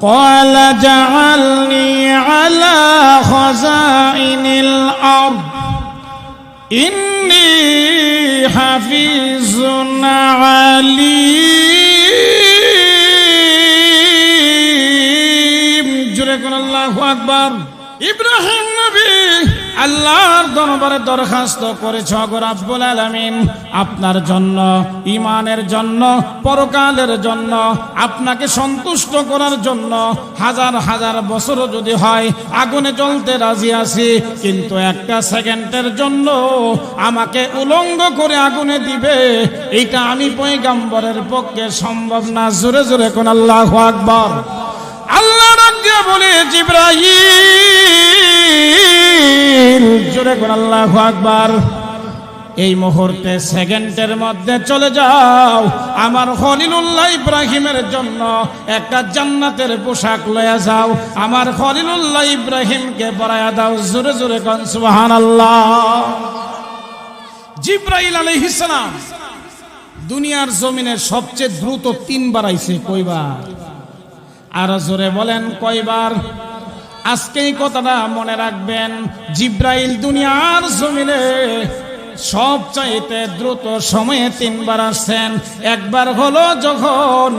قال جعلني على خزائن الأرض إني حفيظ عليم جركن الله أكبر ইব্রাহিম নবী আল্লাহর দরবারে দরখাস্ত করেছে, ওগো রব্বুল আলামিন, আপনার জন্য, ঈমানের জন্য, পরকালের জন্য, আপনাকে সন্তুষ্ট করার জন্য হাজার হাজার বছর যদি হয় আগুনে জ্বলতে রাজি আছি, কিন্তু একটা সেকেন্ডের জন্য আমাকে উলঙ্গ করে আগুনে দিবে, এটা আমি পয়গম্বরের পক্ষে সম্ভব না। জোরে জোরে কোন আল্লাহু আকবার। আল্লাহ রাব্বি বলে জিবরাইল, জোরে কোন আল্লাহু আকবার, এই মুহূর্তে সেকেন্ডের মধ্যে চলে যাও, আমার খলিলুল্লাহ ইব্রাহিমের জন্য একটা জান্নাতের পোশাক লয়ে যাও, আমার খলিলুল্লাহ ইব্রাহিমকে পরায়া দাও। জোরে জোরে কোন সুবহানাল্লাহ। জিবরাইল আলাইহিস সালাম দুনিয়ার জমিনে সবচেয়ে দ্রুত 3 বার আইছে। কয়বার? আর জোরে বলেন কয়বার? আজকে এই কথাটা মনে রাখবেন, জিবরাইল দুনিয়ার জমিনে সবচাইতে দ্রুত সময়ে 3 বার আসছেন। একবার হলো যখন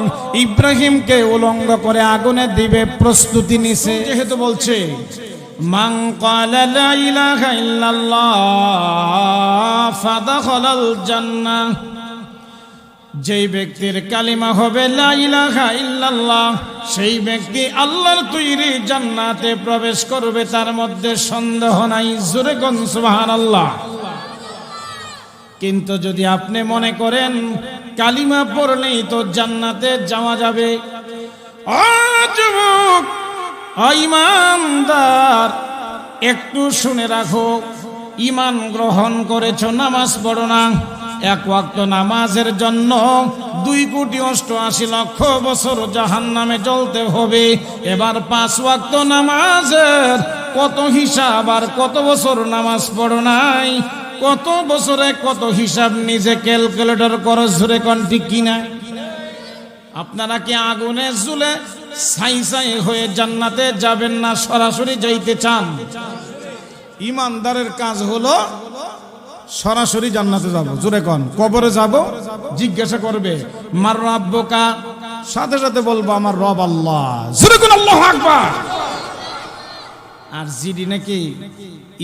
ইব্রাহিমকে উলঙ্গ করে আগুনে দিবে প্রস্তুতি নিছে, যেহেতু বলছে মান ক্বালা লা ইলাহা ইল্লাল্লাহ ফাদাখালাল জান্নাহ, যেই ব্যক্তির কালিমা হবে লা ইলাহা ইল্লাল্লাহ, সেই ব্যক্তি আল্লাহর তৈরি জান্নাতে প্রবেশ করবে, তার মধ্যে সন্দেহ নাই। জোরে কোন সুবহানাল্লাহ। কিন্তু যদি আপনি মনে করেন কালিমা পড়লেই তো জান্নাতে যাওয়া যাবে, ও যুবক, ও ঈমানদার, একটু শুনে রাখো, ঈমান গ্রহণ করেছো, নামাজ পড়ো না, 1 ওয়াক্ত নামাজের জন্য 2,88,00,000 বছর জাহান্নামে জ্বলতে হবে। এবার 5 ওয়াক্ত নামাজের কত হিসাব, আর কত বছর নামাজ পড়ো নাই, কত বছরে কত হিসাব, নিজে ক্যালকুলেটর করো। জোরে কোন ঠিক কিনা? আপনারা কি আগুনে জ্বলে ছাই ছাই হয়ে জান্নাতে যাবেন না সরাসরি যাইতে চান? ঈমানদারের কাজ হলো সরাসরি জান্নাতে যাব। জোরে কোন? কবরে যাব, জিজ্ঞাসা করবে মার রাব্বুকা, সাথে সাথে বলবো আমার রব আল্লাহ। জোরে কোন আল্লাহু আকবার। আর জিডি নাকি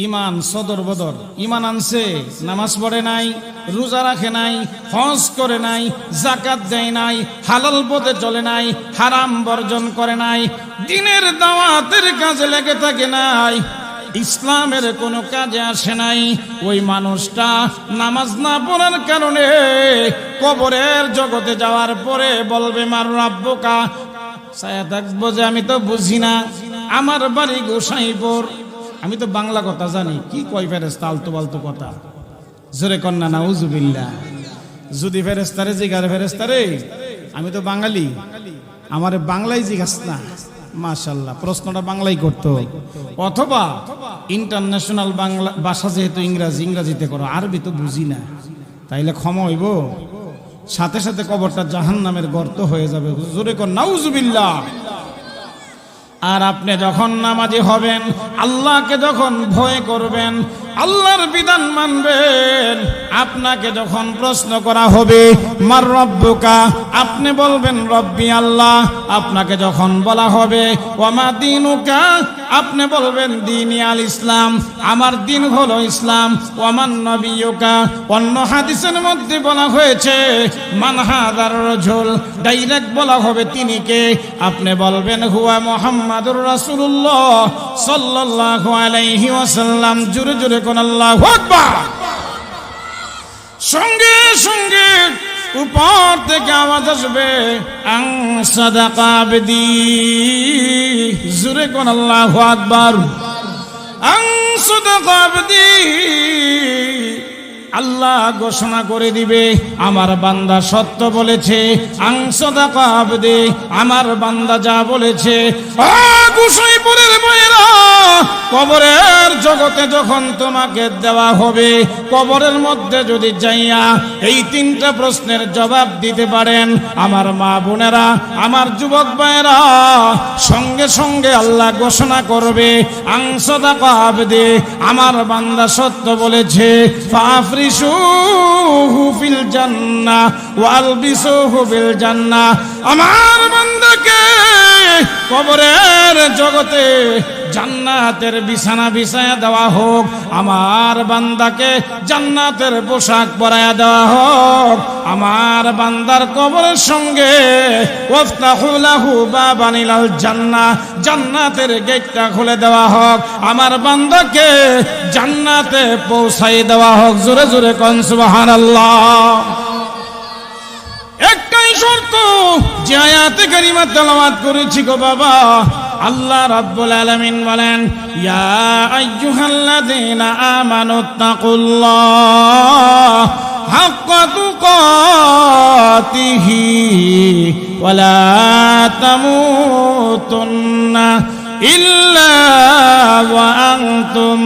ঈমান সদর বদর, ঈমান আনছে, নামাজ পড়ে নাই, রোজা রাখে নাই, হজ করে নাই, যাকাত দেয় নাই, হালাল পথে চলে নাই, হারাম বর্জন করে নাই, দ্বীনের দাওয়াতের কাজে লেগে থাকে নাই, ইসলামের কোনো কাজে আসে নাই, ওই মানুষটা নামাজ না পড়ার কারণে কবরের জগতে যাওয়ার পরে বলবে মার রাব্বুকা, ছায়া থাকবো যে আমি তো বুঝি না, আমার বাড়ি গোসাইপুর, আমি তো বাংলা কথা জানি, কি কয় ফেরেশতা আলতু ফালতু কথা। জোরে কন্যা নাউজুবিল্লাহ। যদি ফেরেশতারে জিগারে, ফেরেশতারে আমি তো বাঙালি, আমারে বাংলায় জিজ্ঞাস না, মাশাআল্লাহ প্রশ্নটা বাংলাই করতো, অথবা ইন্টারন্যাশনাল বাংলা ভাষা যেহেতু ইংরাজিতে করো, আরবি তো বুঝি না, তাইলে ক্ষমা হইব, সাথে সাথে কবরটা জাহান্নামের গর্ত হয়ে যাবে। জোরে কর নাউজুবিল্লাহ। আর আপনি যখন নামাজি হবেন, আল্লাহকে যখন ভয় করবেন, আল্লাহর বিধান মানবেন, আপনাকে যখন প্রশ্ন করা হবে মার রব্বুকা, আপনি বলবেন রব্বি আল্লাহ। আপনাকে যখন বলা হবে ওয়ামা দীনুকা, আপনি বলবেন দীনি আল ইসলাম, আমার দিন হলো ইসলাম। ওয়ামান নবিয়ুকা, অন্য হাদিসের মধ্যে বলা হয়েছে মান হাদার রাজুল, ডাইরেক্ট বলা হবে তিনি কে, আপনি বলবেন হুয়া মুহাম্মাদুর রাসূলুল্লাহ সাল্লাল্লাহু আলাইহি ওয়াসাল্লাম। জোরে জোরে কোন আল্লাহু আকবার। সঙ্গে সঙ্গে উপর থেকে আওয়াজ আসবে আন সাদাকা আবদি। জোরে কোন আল্লাহু আকবার। আন সাদাকা আবদি, আল্লাহ ঘোষণা করে দিবে আমার বান্দা সত্য বলেছে, আংসদাকা আবদি, আমার বান্দা যা বলেছে। গোসাইপুরের ভাইরা, কবরের জগতে যখন তোমাকে দেওয়া হবে, কবরের মধ্যে যদি যাইয়া এই তিনটা প্রশ্নের জবাব দিতে পারেন আমার মা বোনেরা, আমার যুবক ভাইয়েরা, সঙ্গে সঙ্গে আল্লাহ ঘোষণা করবে আংসদাকা আবদি, আমার বান্দা সত্য বলেছে। ফাফরিশুহু ফিল জান্নাহ ওয়ালবিসুহু ফিল জান্নাহ, আমার বান্দাকে কবরের জগতে জান্নাতের বিছানা বিছায়া দেওয়া হোক, আমার বান্দাকে জান্নাতের পোশাক পরায়া দেওয়া হোক, আমার বান্দার কবরের সঙ্গে ওয়াফতাহু লাহু বাবান ইলাল জান্নাহ, জান্নাতের গেটটা খুলে দেওয়া হোক, আমার বান্দাকে জান্নাতে পৌঁছাই দেওয়া হোক। জোরে জোরে কোন সুবহানাল্লাহ। একটাই শর্ত, যে আয়াতে কারিমা তেলাওয়াত করেছি গো বাবা, আল্লাহ রাব্বুল আলামিন বলেন, ইয়া আইয়ুহাল্লাযীনা আমানুত্তাকুল্লাহ হাক্কা তুকাতিহি ওয়া লা তামুতুন্না ইল্লা ওয়া আনতুম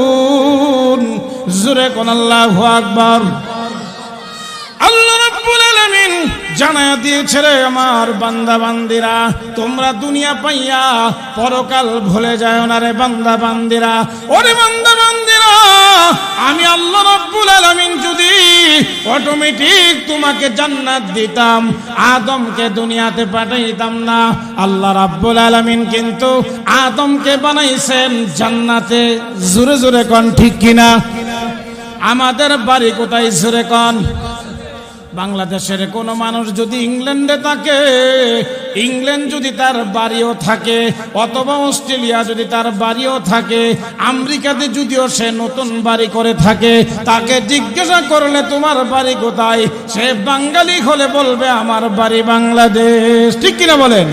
মুসলিমুন। জোরে কোন আল্লাহু আকবার। আল্লাহ রাব্বুল আলামিন জানায়া দিয়েছে, রে আমার বান্দা বান্দিরা, তোমরা দুনিয়া পাইয়া পরকাল ভুলে যায় না রে বান্দা বান্দিরা। ওরে বান্দা বান্দিরা, আমি আল্লাহ রাব্বুল আলামিন যদি অটোমেটিক তোমাকে জান্নাত দিতাম, আদমকে দুনিয়াতে পাঠাইতাম না। আল্লাহ রাব্বুল আলামিন কিন্তু আদমকে বানাইছেন জান্নাতে। জোরে জোরে কোন ঠিক কিনা? আমাদের বাড়ি কোথায়? জোরে কোন। বাংলাদেশের কোনো মানুষ যদি ইংল্যান্ডে থাকে, ইংল্যান্ড যদি তার বাড়িও থাকে, অথবা অস্ট্রেলিয়া যদি তার বাড়িও থাকে, আমেরিকাতে যদিও সে নতুন বাড়ি করে থাকে, তাকে জিজ্ঞাসা করলে তোমার বাড়ি কোথায়, সে বাঙালি হলে বলবে আমার বাড়ি বাংলাদেশ। ঠিক কিনা বলেন?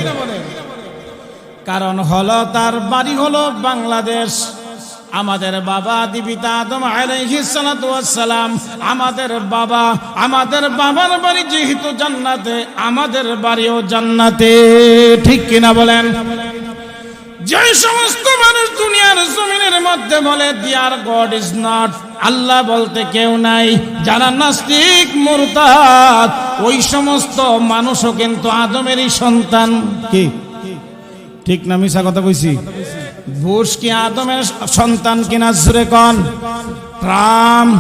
কারণ হলো তার বাড়ি হলো বাংলাদেশ। আমাদের বাবা দিবিতা আদম আলাইহিস সালাতু ওয়াস সালাম, আমাদের বাবার বাড়ি যেহেতু জান্নাতে, আমাদের বাড়িও জান্নাতে। ঠিক কিনা বলেন? যে সমস্ত মানুষ দুনিয়ার জমিনের মধ্যে বলে দিয়ার গড ইজ নট, আল্লাহ বলতে কেউ নাই, যারা নাস্তিক মুরতাদ, ওই সমস্ত মানুষও কিন্তু আদমেরই সন্তান। কি ঠিক না মিছা কথা কইছি? বুশ কি আদমের সন্তান কিনা? জোরে কোন। ট্রাম্প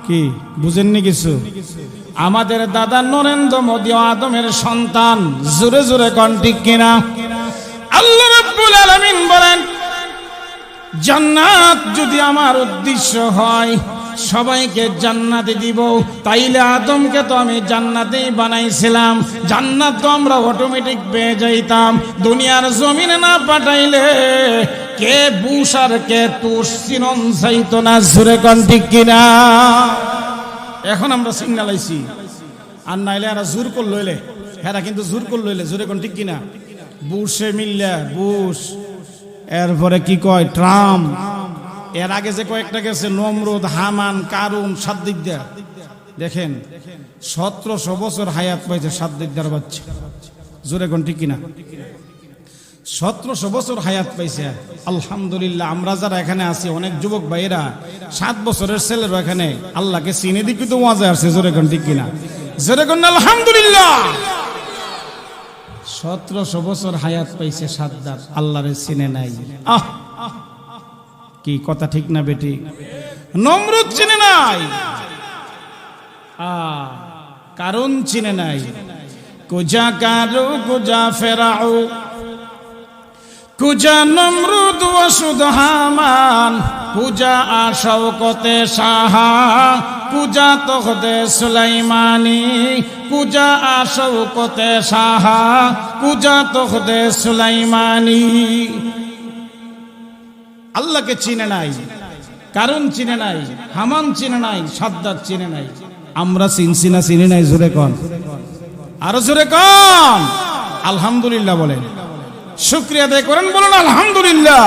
কি বুঝেননি কিছু? আমাদের দাদা নরেন্দ্র মোদী আদমের সন্তান। জোরে জোরে কোন ঠিক কিনা? আল্লাহ রাব্বুল আলামিন বলেন, জান্নাত যদি আমার উদ্দেশ্য হয়, সবাইকে জান্নাতে দিব, তাইলে আদমকে তো আমি জান্নাতেই বানাইছিলাম, জান্নাত তো আমরা অটোমেটিক পেয়ে যাইতাম। দুনিয়ার জমিনে না পাঠাইলে কে বুশ আর কে তুষ চিনন চাইতো না। জোরে কোন ঠিক কিনা? এখন আমরা সিগন্যাল আইছি, আর নাইলে এরা জোর কর লইলে, হেরা কিন্তু জোর কর লইলে। জোরে কোন ঠিক কিনা? বুশে মিললে বুশ, এরপরে কি কয় ট্রাম্প, এর আগে যে কয়েকটা গেছে নমরুদ, হামান, কারুন, সাদ্দিকদার। দেখেন 1700 বছর হায়াত পাইছে সাদ্দিকদার বাচ্চা। জোরে কোন ঠিক কিনা? 1700 বছর হায়াত পাইছে। আলহামদুলিল্লাহ, আমরা যারা এখানে আছি অনেক যুবক ভাইয়েরা 7 বছরের ছেলেরা এখানে আল্লাহকে চিনে দিকে তো মজা আসছে। জোরে কোন ঠিক কিনা? জোরে কোন আলহামদুলিল্লাহ। 1700 বছর হায়াত পাইছে সাদ্দার, আল্লাহরে চিনে নাই। কি কথা ঠিক না বেটি? নমরুদ চিনে নাই, কারণ চিনে নাই। কুজা কারু কুজা ফেরাউ, কুজা নমরুদ ওয়াসুদ হামান, কুজা আশাওকতে শাহা, কুজা তখদে সুলাইমানি, কুজা আশাওকতে শাহা, কুজা তখদে সুলাইমানি। আল্লাহকে চিনে নাই, কারণ চিনে নাই, হামান চিনে নাই, সাদ্দাত চিনে নাই। আমরা চিনছি না চিনি নাই? জোরে কোন, আরো জোরে কোন আলহামদুলিল্লাহ বলেন। শুকরিয়া আদায় করেন, বলুন আলহামদুলিল্লাহ।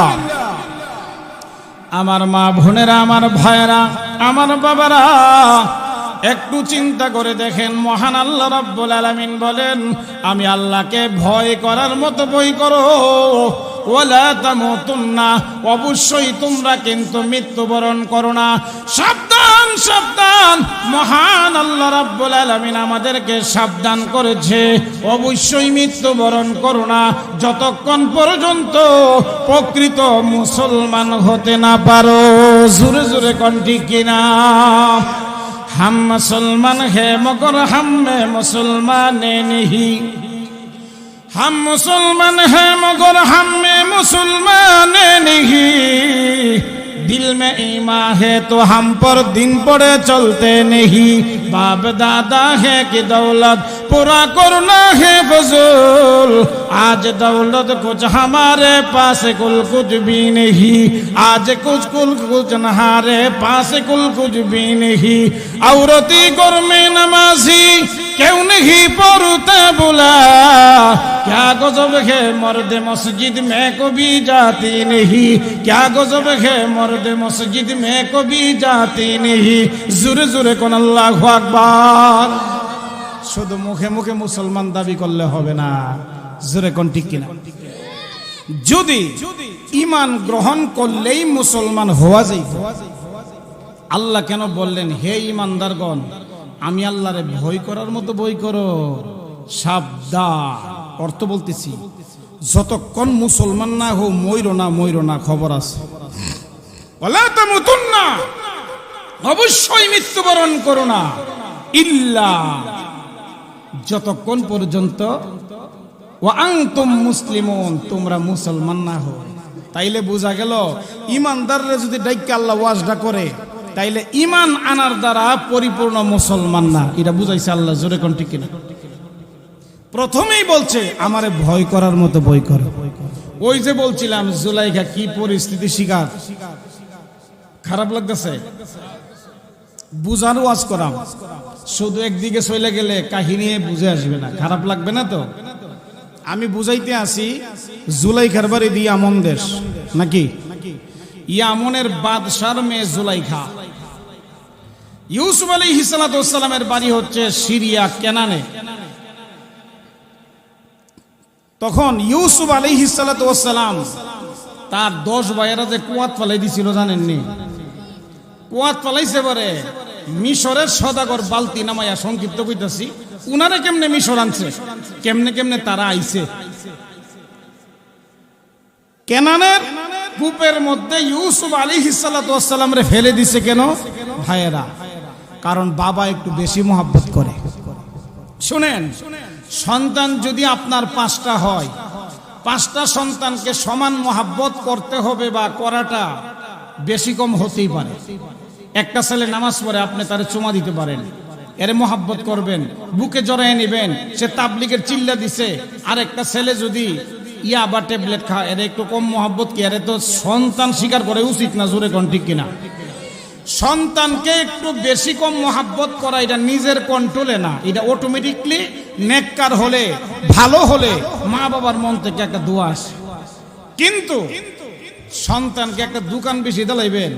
আমার মা বোনেরা, আমার ভাইয়েরা, আমার বাবারা, একটু চিন্তা করে দেখেন, মহান আল্লাহ রাব্বুল আলামিন বলেন, আমি আল্লাহকে ভয় করার মতো ভয় করো, ওয়ালা তামুতুন্না, অবশ্যই তোমরা কিন্তু মৃত্যুবরণ করো না। সাবধান সাবধান, মহান আল্লাহ রাব্বুল আলামিন আমাদেরকে সাবধান করেছে, অবশ্যই মৃত্যুবরণ করো না যতক্ষণ পর্যন্ত প্রকৃত মুসলমান হতে না পারো। জোরে জোরে কোন ঠিক কিনা? हम मुसलमान है मगर हम में मुसलमान नहीं, हम मुसलमान है मगर हम में मुसलमान नहीं, दिल में ईमान है तो हम पर दिन पड़े चलते नहीं, बाप दादा है कि दौलत पूरा करना है फजूल, आज दौलत कुछ हमारे पास कुल कुछ भी नहीं, आज कुछ हमारे पास कुल कुछ भी नहीं, औरती घर में नमाजी क्यों नहीं पढ़ते बुला, क्या गजब है मर्द मस्जिद में कभी जाती नहीं, क्या गजब है मर्द मस्जिद में कभी जाती नहीं। जुरे जुरे कोन আল্লাহু আকবার। শুধু মুখে মুখে মুসলমান দাবি করলে হবে না, জোরে কোন ঠিক কিনা? যদি ঈমান গ্রহণ করলেই মুসলমান হওয়া যায়, আল্লাহ কেন বললেন, হে ঈমানদারগণ, আমি আল্লাহরে ভয় করার মতো ভয় করো? সাবধান, অর্থ বলতেছি, যতক্ষণ মুসলমান না হো মইরো না, খবর আছে। ওয়ালা তামুতুন্না, অবশ্যই মৃত্যুবরণ করো না, ইল্লা, যতক্ষণ পর্যন্ত ওয়া আনতুম মুসলিমুন, তোমরা মুসলমান না হো। তাইলে বোঝা গেল, ঈমানদাররা যদি ডাইকা আল্লাহ ওয়াজটা করে, তাইলে ঈমান আনার দ্বারা পরিপূর্ণ মুসলমান না, এটা বুঝাইছে আল্লাহ। জোরে কোন ঠিক কিনা? প্রথমেই বলছে আমারে ভয় করার মতো ভয় করো। ওই যে বলছিলাম জুলাইখা কি পরিস্থিতি শিকার, খারাপ লাগতেছে, বুঝার ওয়াজ করাম, শুধু একদিকে চলে গেলে কাহিনী বুঝে আসবে না, খারাপ লাগবে না তো। আমি বুঝাইতে আসি, জুলাইখার বাড়ি ইয়ামন দেশ নাকি, ইয়ামনের বাদশার মেয়ে জুলাইখা। ইউসুফ আলাইহিস সালাতু ওয়াস সালামের বাড়ি হচ্ছে সিরিয়া কেনানে। তখন ইউসুফ আলাইহিস সালাতু ওয়াস সালাম তার 10 ভাইয়েরা যে কুয়াত ফেলাই দিছিল জানেননি? কুয়াত ফেলাইছে পরে মিশরের সদাগর বালতি নামাইয়া, সংক্ষিপ্ত কইতাছি, উনারে কেমনে মিশর আনছে, কেমনে তারা আইছে। কেনানের কূপের মধ্যে ইউসুফ আলাইহিস সালাতু ওয়াস সালাম রে ফেলে দিছে কেন? ভাইয়েরা, কারণ বাবা একটু বেশি মহব্বত করে। শুনেন, সন্তান যদি আপনার 5টা হয়, 5টা সন্তানকে সমান মহব্বত করতে হবে, বা করাটা বেশি কম হতেই পারে। একটা ছেলে নামাজ পড়ে, আপনি তারে চুমা দিতে পারেন, এর মহব্বত করবেন, বুকে জড়ায় নেবেন, সে তাবলিগের চিল্লা দিছে। আর একটা ছেলে যদি ইয়া বা ট্যাবলেট খায়, এর একটু কম মহব্বত কি? এর তো সন্তান স্বীকার করে উচিত না, জোরে কোন ঠিক কিনা? সন্তানকে একটু বেশি কম মহব্বত করা, এটা নিজের কন্ট্রোলে না, এটা অটোমেটিকলি নেককার হলে, ভালো হলে মা বাবার মন থেকে একটা দোয়া আসে। কিন্তু সন্তানকে একটা দোকান বেশি দিলাইবেন,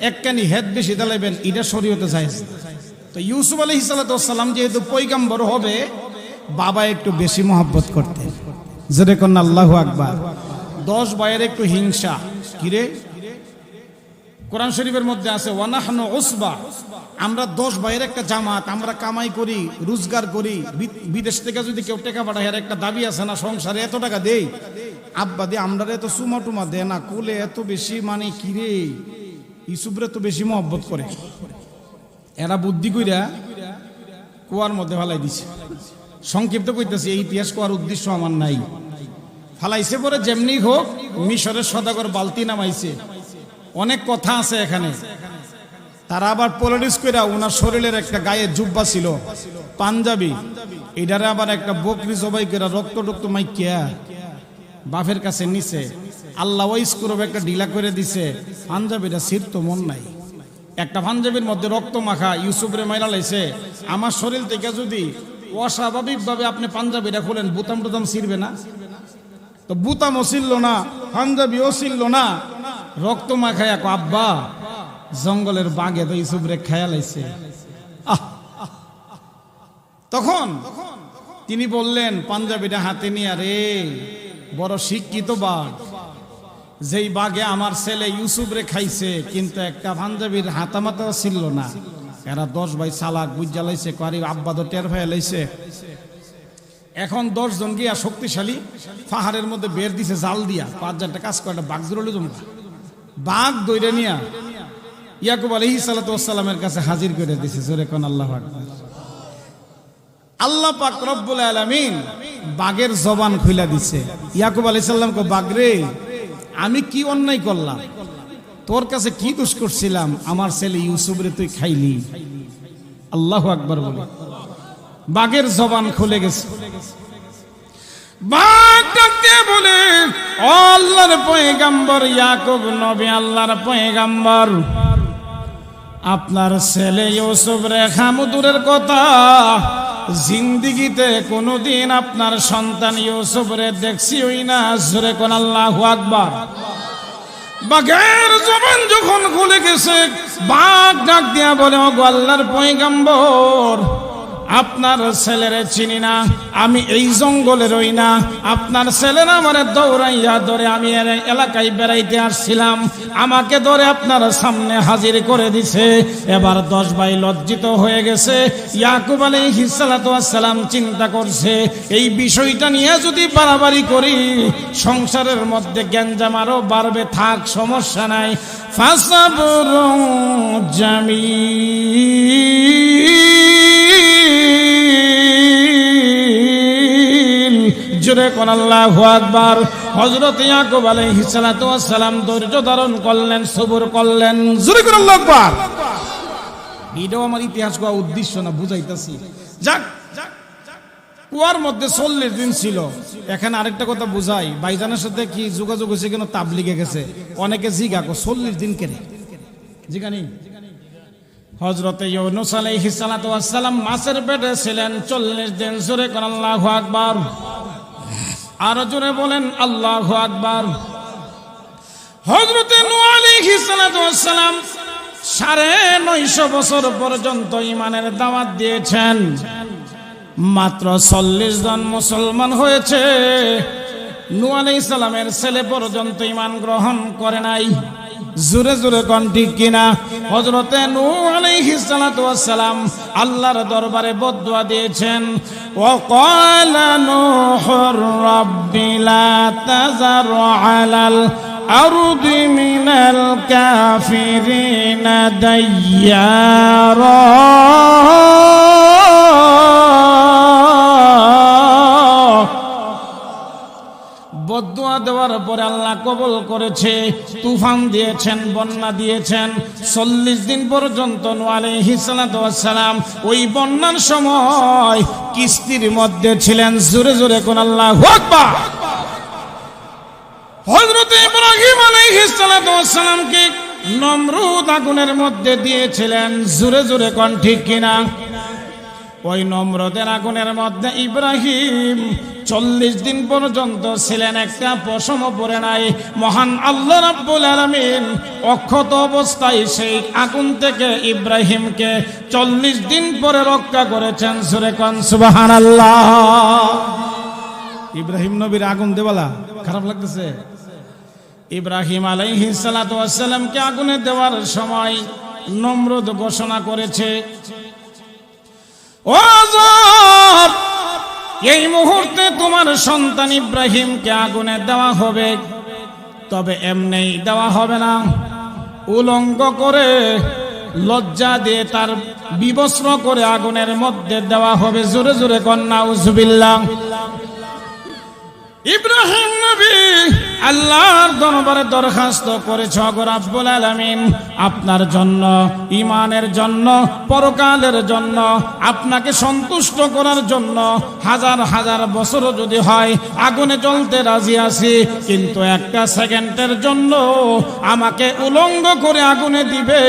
একখানি হেদ বেশি দিলাইবেন, এটা শরীয়তে জায়েজ। তো ইউসুফ আলাইহিস সালাতু ওয়াস সালাম যেহেতু পয়গম্বর হবে, বাবা একটু বেশি মহব্বত করতেন। জোরে কোন আল্লাহু আকবার। 10 ভাইয়ের একটু হিংসা, কিরে? কোরআন শরীফের মধ্যে আছে, ওয়ানাহনু উসবা, আমরা 10 ভাইয়ের একটা জামাত, আমরা কামাই করি, রোজগার করি, বিদেশ থেকে যদি কেউ টাকা পাঠায়, আর একটা দাবি আছে না, সংসারে এত টাকা দেই, আব্বা দে, আমরা এত সুমা টুমা দে না, কুলে এত বেশি, মানে কিরে ইউসুফরে তো বেশি মহব্বত করে। এরা বুদ্ধি কইরা কুয়ার মধ্যে ফালাই দিছে। সংক্ষিপ্ত কইতেছি, এই ইতিহাস কোয়ার উদ্দেশ্য আমার নাই। ফালাইছে পরে যেমনি হোক মিশরের সদাগর বালতি নামাইছে। অনেক কথা আছে এখানে। তারা আবার পলিটিক্স কইরা ওনার শরীরের একটা গায়ে জুব্বা ছিল, পাঞ্জাবি, এটারে আবার একটা বকরি জবাই কইরা রক্ত টক্ত মাইকিয়া বাপের কাছে নিছে। আল্লাহ ওয়াইস করবে একটা ঢিলা করে দিছে, পাঞ্জাবিটা ছিঁড়তো মন নাই। একটা পাঞ্জাবির মধ্যে রক্ত মাখা ইউসুফরে মাইরা লাইছে। আমার শরীর থেকে যদি অস্বাভাবিকভাবে আপনি পাঞ্জাবিটা খোলেন, বুতাম টুতাম ছিঁড়বে না? তো বুতামও ছিল না, পাঞ্জাবিও ছিল না, রক্ত মাখায় আব্বা জঙ্গলের বাঘে তো ইউসুফরে খেয়াল আইছে। তখন তিনি বললেন পাঞ্জাবিটা হাতে নিয়ে, আরে বড় শিক্ষিত বাঘ, যেই বাঘে আমার ছেলে ইউসুফরে খাইছে, কিন্তু একটা পাঞ্জাবির হাতামাতাও ছিল না। এরা 10 ভাই চালাক বুঝা লাইছে, কারি আব্বা তো টের ভাইয়া লাইছে। এখন 10 জন গিয়া শক্তিশালী পাহাড়ের মধ্যে বের দিছে জাল দিয়া, 5,000 কাজ করে বাঘ জোরলে জমা, বাঘ দইরে নিয়া ইয়াকুব আলাইহিস সালাতু ওয়াস সালামের কাছে হাজির করে দিছে। জোরে কোন আল্লাহু আকবার। আল্লাহ পাক রব্বুল আলামিন বাঘের জবান খুইলা দিছে। ইয়াকুব আলাইহিস সালাম কো, বাঘ রে, আমি কি অন্যায় করলাম, তোর কাছে কি দোষ করছিলাম, আমার ছেলে ইউসুফরে তুই খাইলি। আল্লাহু আকবার বলে বাঘের জবান খুলে গেছে। বাঘ ডাকতে বলে, ও আল্লাহর পয়গম্বর ইয়াকুব নবী, আল্লাহর পয়গম্বর, আপনার ছেলে ইউসুফ রেখা মধুরের কথা, জিন্দিগিতে কোনোদিন আপনার সন্তান ইউসুফরে দেখছি হই না। জোরে কোন আল্লাহু আকবার। বাঘের জবান যখন খুলে গেছে, বাঘ ডাক দিয়া বলে, ও আল্লাহর পয়গম্বর, আপনার ছেলেরে চিনি না, আমি এই জঙ্গলে রই না, আপনার ছেলেরা আমারে দৌড়াইয়া ধরে, আমি এলাকায় বেড়াইতে আসছিলাম, আমাকে ধরে আপনার সামনে হাজির করে দিছে। এবার 10 ভাই লজ্জিত হয়ে গেছে। ইয়াকুব আলাইহিস সালাতু ওয়াস সালাম চিন্তা করছে, এই বিষয়টা নিয়ে যদি বাড়াবাড়ি করি, সংসারের মধ্যে গ্যাঞ্জাম আরো বাড়বে, থাক সমস্যা নাই। ফাসাবরুন জামিল। জোরে কোন আল্লাহু আকবার। হযরত ইয়াকুব আলাইহিস সালাতু ওয়াস সালাম ধৈর্য ধারণ করলেন, সবর করলেন। জোরে কোন আল্লাহু আকবার। এটাও আমার ইতিহাস কোয়া উদ্দেশ্য না, বুঝাইতাছি। যাক, কুয়ার মধ্যে 40 দিন ছিল। এখানে আরেকটা কথা বুঝাই, ভাইজানের সাথে কি যোগাযোগ হয়েছে কেন, তাবলিগে গেছে, অনেকে জিজ্ঞা 40 দিন কেনে জিজ্ঞানি। হযরত ইউনূস আলাইহিস সালাতু ওয়াস সালাম মাছের পেটে ছিলেন 40 দিন। জোরে কোন আল্লাহু আকবার। আর জোরে বলেন আল্লাহু আকবার। হযরত নূহ আলাইহিস সালাতু ওয়াস সালাম 950 বছর পর্যন্ত ঈমানের দাওয়াত দিয়েছেন, মাত্র 40 জন মুসলমান হয়েছে। নূহ আলাইহিস সালামের ছেলে পর্যন্ত ঈমান গ্রহণ করে নাই। জোরে জোরে কোন ঠিক কিনা? হযরতে নূহ আলাইহিস সালাতু ওয়াস সালাম আল্লাহর দরবারে বদদুয়া দিয়েছেন, ওয়া ক্বালা নূহুর রাব্বি লা তাযার আলাল আরদি মিনাল কাফিরিনা দাইয়ারা। বদদুয়া দেওয়ার পরে আল্লাহ কবুল করেছে, তুফান দিয়েছেন, বন্যা দিয়েছেন। 40 দিন পর্যন্ত নূহ আলাইহিস সালাতু ওয়াস সালাম ওই বন্যার সময় কিস্তির মধ্যে ছিলেন। জোরে জোরে কোন আল্লাহু আকবার। হযরত ইব্রাহিম আলাইহিস সালাতু ওয়াস সালামকে নমরুদ আগুনের মধ্যে দিয়েছিলেন। জোরে জোরে কোন ঠিক কিনা? ওই নমরুদের আগুনের মধ্যে ইব্রাহিম 40 দিন পর্যন্ত ছিলেন, একটা পশম পরে নাই। মহান আল্লাহ রাব্বুল আলামিন অক্ষত অবস্থায় সেই আগুন থেকে ইব্রাহিমকে 40 দিন পরে রক্ষা করেছেন। সূরা কোন সুবহানাল্লাহ। ইব্রাহিম নবীর আগুন দেওয়ালা খারাপ লাগতেছে? ইব্রাহিম আলাইহিস সালাতু ওয়াস সালামকে আগুনে দেওয়ার সময় নমরুদ ঘোষণা করেছে, ও আযাব, এই মুহূর্তে তোমার সন্তান ইব্রাহিমকে আগুনে দেওয়া হবে, তবে এমনি দেওয়া হবে না, উলঙ্গ করে লজ্জা দিয়ে তার বিবস্ত্র করে আগুনের মধ্যে দেওয়া হবে। জোরে জোরে কোন নাউজুবিল্লাহ। ইব্রাহিম নবী আল্লাহর দরবারে দরখাস্ত করেছে, ওগো রাব্বুল আলামিন, আপনার জন্য, ঈমানের জন্য, পরকালের জন্য, আপনাকে সন্তুষ্ট করার জন্য হাজার হাজার বছর যদি হয় আগুনে জ্বলতে রাজি আছি, কিন্তু একটা সেকেন্ডের জন্য আমাকে উলঙ্গ করে আগুনে দিবে,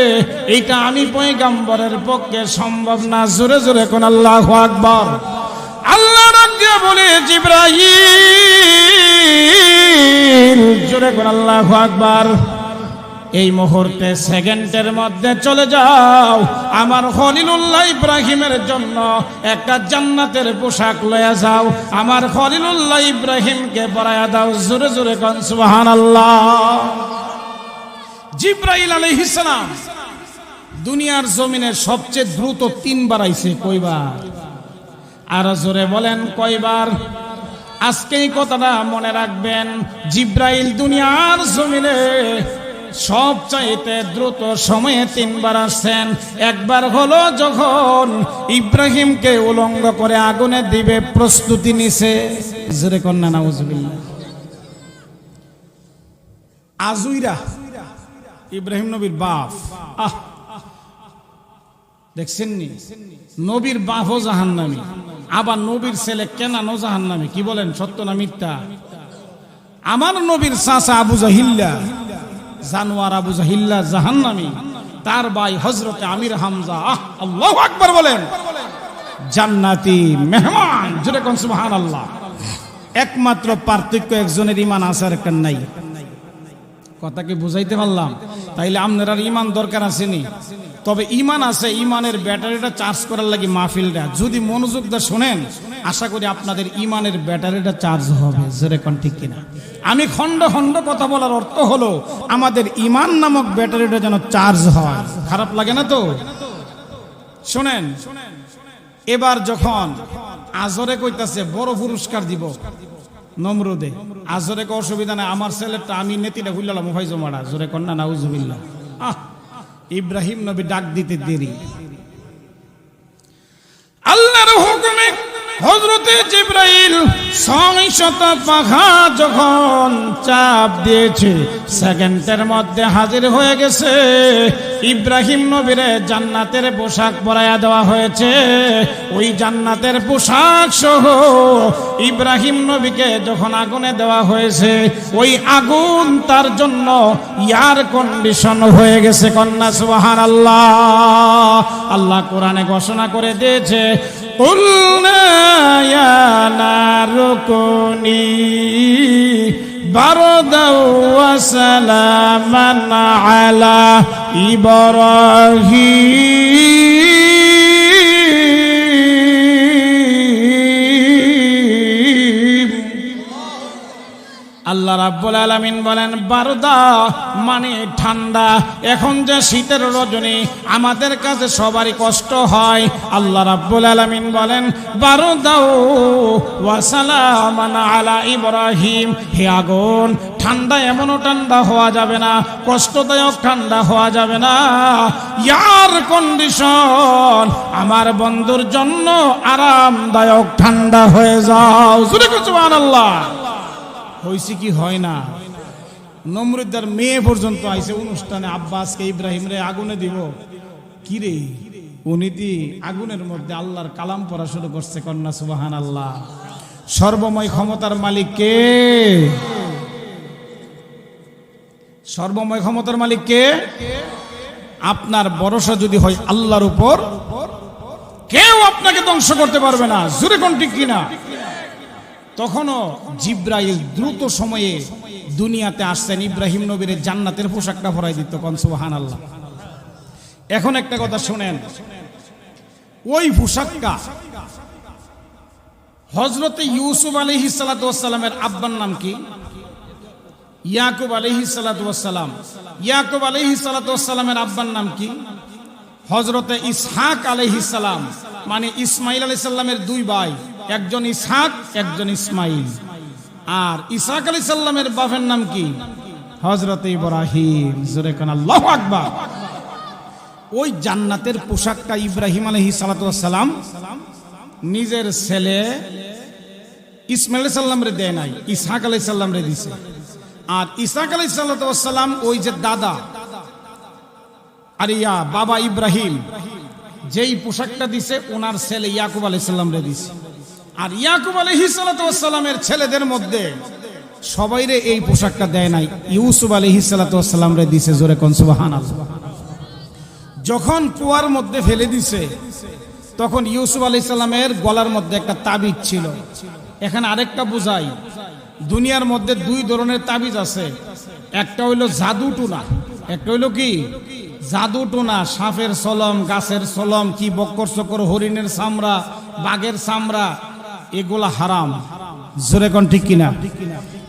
এটা আমি পয়গম্বরের পক্ষে সম্ভব না। জোরে জোরে কোন আল্লাহু আকবার। আল্লাহ ডাক দিয়ে বলে, জিবরাইল জিবরাইল, জোরে করে আল্লাহু আকবার। এই মুহূর্তে সেকেন্ডের মধ্যে চলে যাও, আমার খলিলুল্লাহ ইব্রাহিমের জন্য একটা জান্নাতের পোশাক লয়ে যাও, আমার খলিলুল্লাহ ইব্রাহিমকে পরায়া দাও। জোরে জোরে কোন সুবহানাল্লাহ। জিবরাইল আলাইহিস সালাম দুনিয়ার জমিনে সবচেয়ে দ্রুত 3 বার আইছে। কয়বার? আর জোরে বলেন কয়বার? আজকে এই কথাটা মনে রাখবেন, জিবরাইল দুনিয়ার জমিনে সবচাইতে দ্রুত সময়ে 3 বার আসছেন। একবার হলো যখন ইব্রাহিমকে উলঙ্গ করে আগুনে দিবে প্রস্তুতি নিছে। জোরে কন্যা নাউজুবিল্লাহ। আজুইরা ইব্রাহিম নবীর বাপ, দেখছেন নি? নবীর বাপও জাহান্নামী, আবার নবীর ছেলে কেনানো জাহান্নামী। কি বলেন, সত্য না মিথ্যা? আমার নবীর চাচা আবু জাহিল্লা, জানোয়ার আবু জাহিল্লা জাহান্নামী, তার ভাই হযরতে আমির হামজা আল্লাহু আকবার বলেন জান্নাতি মেহমান। জোরে কোন সুবহানাল্লাহ। একমাত্র পার্থক্য একজনের ঈমান আছে আর একটার নাই। কথা কি বুঝাইতে পারলাম? তাইলে আপনার আর ঈমান দরকার আসেনি, তবে ঈমান আছে। ঈমানের ব্যাটারিটা চার্জ করার লাগি মাহফিলটা যদি মনোযোগ দিয়ে শোনেন, আশা করি আপনাদের ঈমানের ব্যাটারিটা চার্জ হবে। জোরে কোন ঠিক কিনা? আমি খন্ড খন্ড কথা বলার অর্থ হলো আমাদের ঈমান নামক ব্যাটারিটা যেন চার্জ হয়। খারাপ লাগে না তো? শোনেন, এবার যখন আজরে কইতাছে বড় পুরস্কার দিব নমরুদে, আজরে কে অসুবিধা নাই, আমার ছেলেটা আমি নেতিটা ভুললাম ভাই জমাড়া। জোরে কন্যা নাউজুবিল্লাহ। ইব্রাহিম নবী ডাক দিতে দেরি। আল্লাহর হুকুমে হযরতে জিবরাইল 600 পাখা যখন চাপ দিয়েছে, সেকেন্ডের মধ্যে হাজির হয়ে গেছে। ইব্রাহিম নবীরে জান্নাতের পোশাক পরায়া দেওয়া হয়েছে। ওই জান্নাতের পোশাক সহ ইব্রাহিম নবীকে যখন আগুনে দেওয়া হয়েছে, ওই আগুন তার জন্য এয়ার কন্ডিশন হয়ে গেছে। কন্যা সুবহানাল্লাহ। আল্লাহ কোরআনে ঘোষণা করে দিয়েছে, কুলনা ইয়া নারু কুনি বারদাও ওয়া সালামান আলা ইব্রাহিম। আল্লাহ রাব্বুল আলামিন বলেন বারদা মানে ঠান্ডা। এখন যে শীতের রজনী আমাদের কাছে সবারই কষ্ট হয়, আল্লাহ রাব্বুল আলামিন বলেন বারদাও ওয়া সালামান আলা ইব্রাহিম। হে আগুন, ঠান্ডা এমনও ঠান্ডা হওয়া যাবে না, কষ্টদায়ক ঠান্ডা হওয়া যাবে না, এয়ার কন্ডিশন আমার বন্ধুর জন্য আরামদায়ক ঠান্ডা হয়ে যাও। সুবহানাল্লাহ। হইছে কি হয় না? নমরুদের মেয়ে পর্যন্ত আইছে অনুষ্ঠানে, আব্বাসকে ইব্রাহিম রে আগুনে দিব। কি রে, উনি দি আগুনের মধ্যে আল্লাহর কালাম পড়া শুরু করছে। কন্যা সুবহানাল্লাহ। সর্বময় ক্ষমতার মালিক কে? সর্বময় ক্ষমতার মালিক কে? আপনার ভরসা যদি হয় আল্লাহর উপর, কেউ আপনাকে ধ্বংস করতে পারবে না। জোরে কোন ঠিক কিনা? তখনও জিবরাইল দ্রুত সময়ে দুনিয়াতে আসছেন, ইব্রাহিম নবীর জান্নাতের পোশাকটা পরাই দিত। কোন সুবহানাল্লাহ। এখন একটা কথা শুনেন, ওই পোশাকটা হযরতে ইউসুফ আলাইহিস সালাতু ওয়াস সালামের আব্বার নাম কি? ইয়াকুব আলাইহিস সালাতু ওয়াস সালাম। ইয়াকুব আলাইহিস সালাতু ওয়াস সালামের আব্বার নাম কি? হযরতে ইসহাক আলাইহিস সালাম। মানে ইসমাইল আলাইহিস সালামের 2 ভাই, একজন ইসহাক একজন ইসমাইল। আর ইসহাক আলাইহিস সালামের বাপের নাম কি? হযরতে ইব্রাহিম। জোরে কোন আল্লাহু আকবার। ওই জান্নাতের পোশাকটা ইব্রাহিম আলাইহিস সালাতু ওয়াস সালাম নিজের ছেলে ইসমাইল আলাইহিস সালামরে দেয় নাই, ইসহাক আলাইহিস সালামরে দিয়েছে। আর ইসহাক আলাইহিস সালাতু ওয়াস সালাম ওই যে দাদা আর ইয়া বাবা ইব্রাহিম যেই পোশাকটা দিছে ওনার ছেলে ইয়াকুব আলাইহিস সালামরে দিয়েছে। আর ইয়াকুব আলাইহিস সালাতু ওয়াস সালামের ছেলেদের মধ্যে সবাইরে এই পোশাকটা দেয় নাই, ইউসুফ আলাইহিস সালাতু ওয়াস সালামরে দিয়েছে। জোরে কোন সুবহানাল্লাহ। যখন কুয়ার মধ্যে ফেলে দিছে, তখন ইউসুফ আলাইহিস সালামের গলার মধ্যে একটা তাবিজ ছিল। এখানে আরেকটা বুঝাই, দুনিয়ার মধ্যে দুই ধরনের তাবিজ আছে, একটা হইলো জাদু টুনা, একটা হইলো কি জাদু টুনা, সাপের সলম, গাছের সলম, কি বক্কর চক্কর, হরিণের চামড়া, বাঘের চামড়া, এগুলা হারাম। জোরে কোন ঠিক কিনা?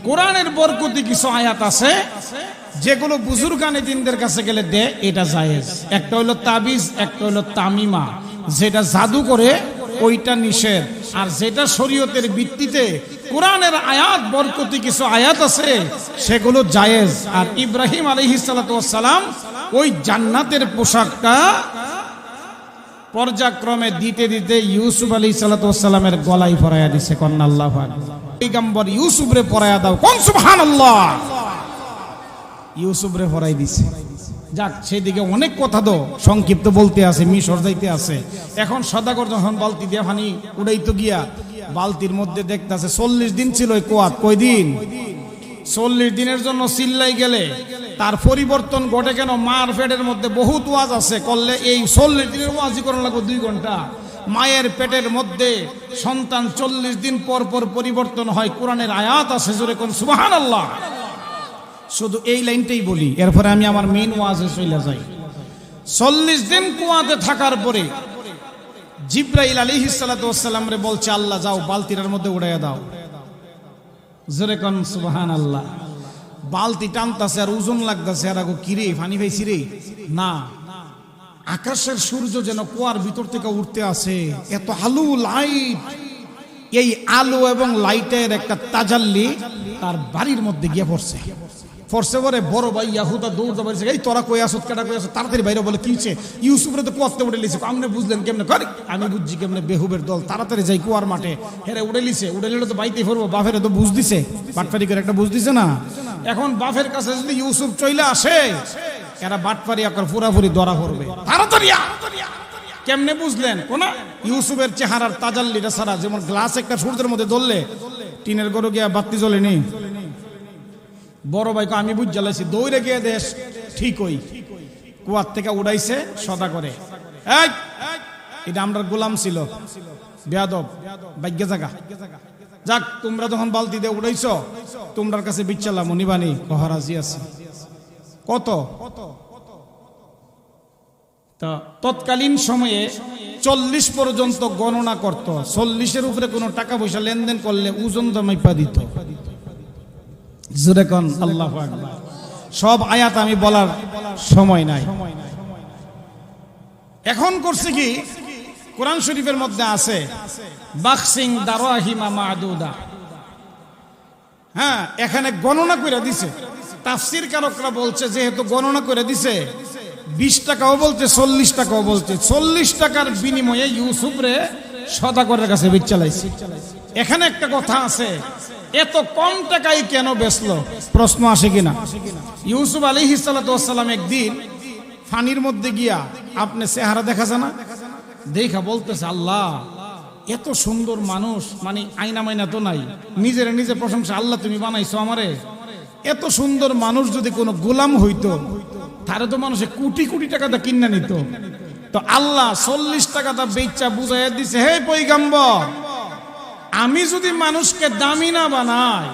কোরআনের বরকতি কিছু আয়াত আছে যেগুলো বুজুর্গানে দিনদের কাছে গেলে দে, এটা জায়েজ। একটা হইলো তাবিজ, একটা হইলো তামিমা, যেটা জাদু করে ওইটা নিষেধ, আর যেটা শরীয়তের ভিত্তিতে কোরআনের আয়াত বরকতি কিছু আয়াত আছে সেগুলো জায়েজ। আর ইব্রাহিম আলাইহিস সালাতু ওয়াস সালাম ওই জান্নাতের পোশাকটা পর্যায়ক্রমে দিতে দিতে ইউসুফ আলাইহিস সালাতু ওয়াস সালামের গলায় পরায়া দিছে। কন্না আল্লাহু আকবার। পয়গম্বর ইউসুফরে পরায়া দাও, কোন সুবহানাল্লাহ। ইউসুফরে পরাই দিছে। যাক, সেদিকে অনেক কথা তো সংক্ষিপ্ত বলতে আছে, মিশর যাইতে আছে। এখন সদাগর যখন বালতি দিয়ে পানি উড়াইতো গিয়া, বালতির মধ্যে দেখতেছে 40 দিন ছিল ওই কুয়াত। কয়দিন? 40 দিনের জন্য চিল্লাই গেলে তার পরিবর্তন ঘটে কেন? মার পেটের মধ্যে বহুত ওয়াজ আছে করলে, এই 40 দিনের ওয়াজই করা লাগবে 2 ঘন্টা। মায়ের পেটের মধ্যে সন্তান 40 দিন পর পর পরিবর্তন হয়, কোরআনের আয়াত আছে। জোরে কোন সুবহানাল্লাহ। শুধু এই লাইনটাই বলি, এরপরে আমি আমার মেইন ওয়াজে চলে যাই। 40 দিন কুয়াতে থাকার পরে জিব্রাইল আলাইহিস সালাতু ওয়াস সালাম রে বলছে, আল্লাহ যাও বালতির মধ্যে উড়াইয়া দাও। জোরে কোন সুবহানাল্লাহ। বালতি টানতাছে আর ওজন লাগতাছে, আর আগো কিরে পানি পাইছি রে না, আকাশের সূর্য যেন কুয়ার ভিতর থেকে উঠতে আসে, এত আলো লাইট। এই আলো এবং লাইটের একটা তাজাল্লি তার বাড়ির মধ্যে গিয়ে পড়ছে। পরে বড় ভাই ইয়াহুদা দৌড়তে পারছে, এই তোরা কই আসত, কেটা কই আসত, তাড়াতাড়ি বাইরে বলে কি হচ্ছে? ইউসুফরে তো কুয়াতে উঠে লিছে। আপনি বুঝলেন কেমনে? করে আমি বুঝছি কেমনে, বেহুবের দল, তাড়াতাড়ি যাই কুয়ার মাঠে। হেরে উড়ে লিছে, উড়ে লিলে তো বাইতে ফেরবো। বাফের তো বুঝ দিছে, বাটপারি করে একটা বুঝ দিছে না। এখন বাফের কাছে যদি ইউসুফ চইলে আসে, এরা বাটপারি আকার পুরাপুরি ধরা পড়বে। তাড়াতাড়ি কেমনে বুঝলেন? কোন ইউসুফের চেহারার তাজাল্লিটা ছাড়া, যেমন গ্লাস একটা সূর্যের মধ্যে ধরলে টিনের গরু গিয়া বাতি জ্বলেনি। বড় ভাইকে আমি বুঝ জ্বালাইছি, দৌড়ে গিয়ে দেশ ঠিক ওই কুয়ার থেকে উড়াইছে সদা করে। এটা আমরা গোলাম ছিল, বেয়াদব ভাগ্য জায়গা। যাক, তোমরা যখন বালতি দিয়ে উড়াইছ, তোমরার কাছে বিচ্ছালাম নিবানি কহরাজি আছে কত। তা তৎকালীন সময়ে 40 পর্যন্ত গণনা করত। 40-এর উপরে কোনো টাকা পয়সা লেনদেন করলে ওজন মাইপা দিত। জোরে কোন আল্লাহু আকবার। সব আয়াত আমি বলার সময় নাই। এখন করছে কি, কোরআন শরীফের মধ্যে আছে বাক্সিং দারাহিমা মাদুদা। হ্যাঁ, এখানে গণনা করে দিছে। তাফসীর কারকরা বলছে যেহেতু গণনা করে দিছে, 20 টাকাও বলছে, 40 টাকাও বলছে, 40 টাকার বিনিময়ে ইউসুফরে সদাগরের কাছে বিচ্ছালাইছে। এখানে একটা কথা আছে, এত কম টাকায় কেন বেচলো? প্রশ্ন আসে কিনা? ইউসুফ আলাইহিস সালাতু ওয়াস সালাম একদিন পানির মধ্যে গিয়া, আপনি চেহারা দেখা যায় না, দেখা বলতেছে, আল্লাহ এত সুন্দর মানুষ, মানে আয়না মাইনা তো নাই, নিজের নিজে প্রশংসা, আল্লাহ তুমি বানাইছো আমারে। এত সুন্দর মানুষ যদি কোনো গোলাম হইতো, তারে তো মানুষে কোটি কোটি টাকা দা কিনা নিত। তো আল্লাহ 40 টাকা দা বেচা বুঝাইয়া দিছে, হে পয়গম্বর, আমি যদি মানুষকে দামি না বানাই,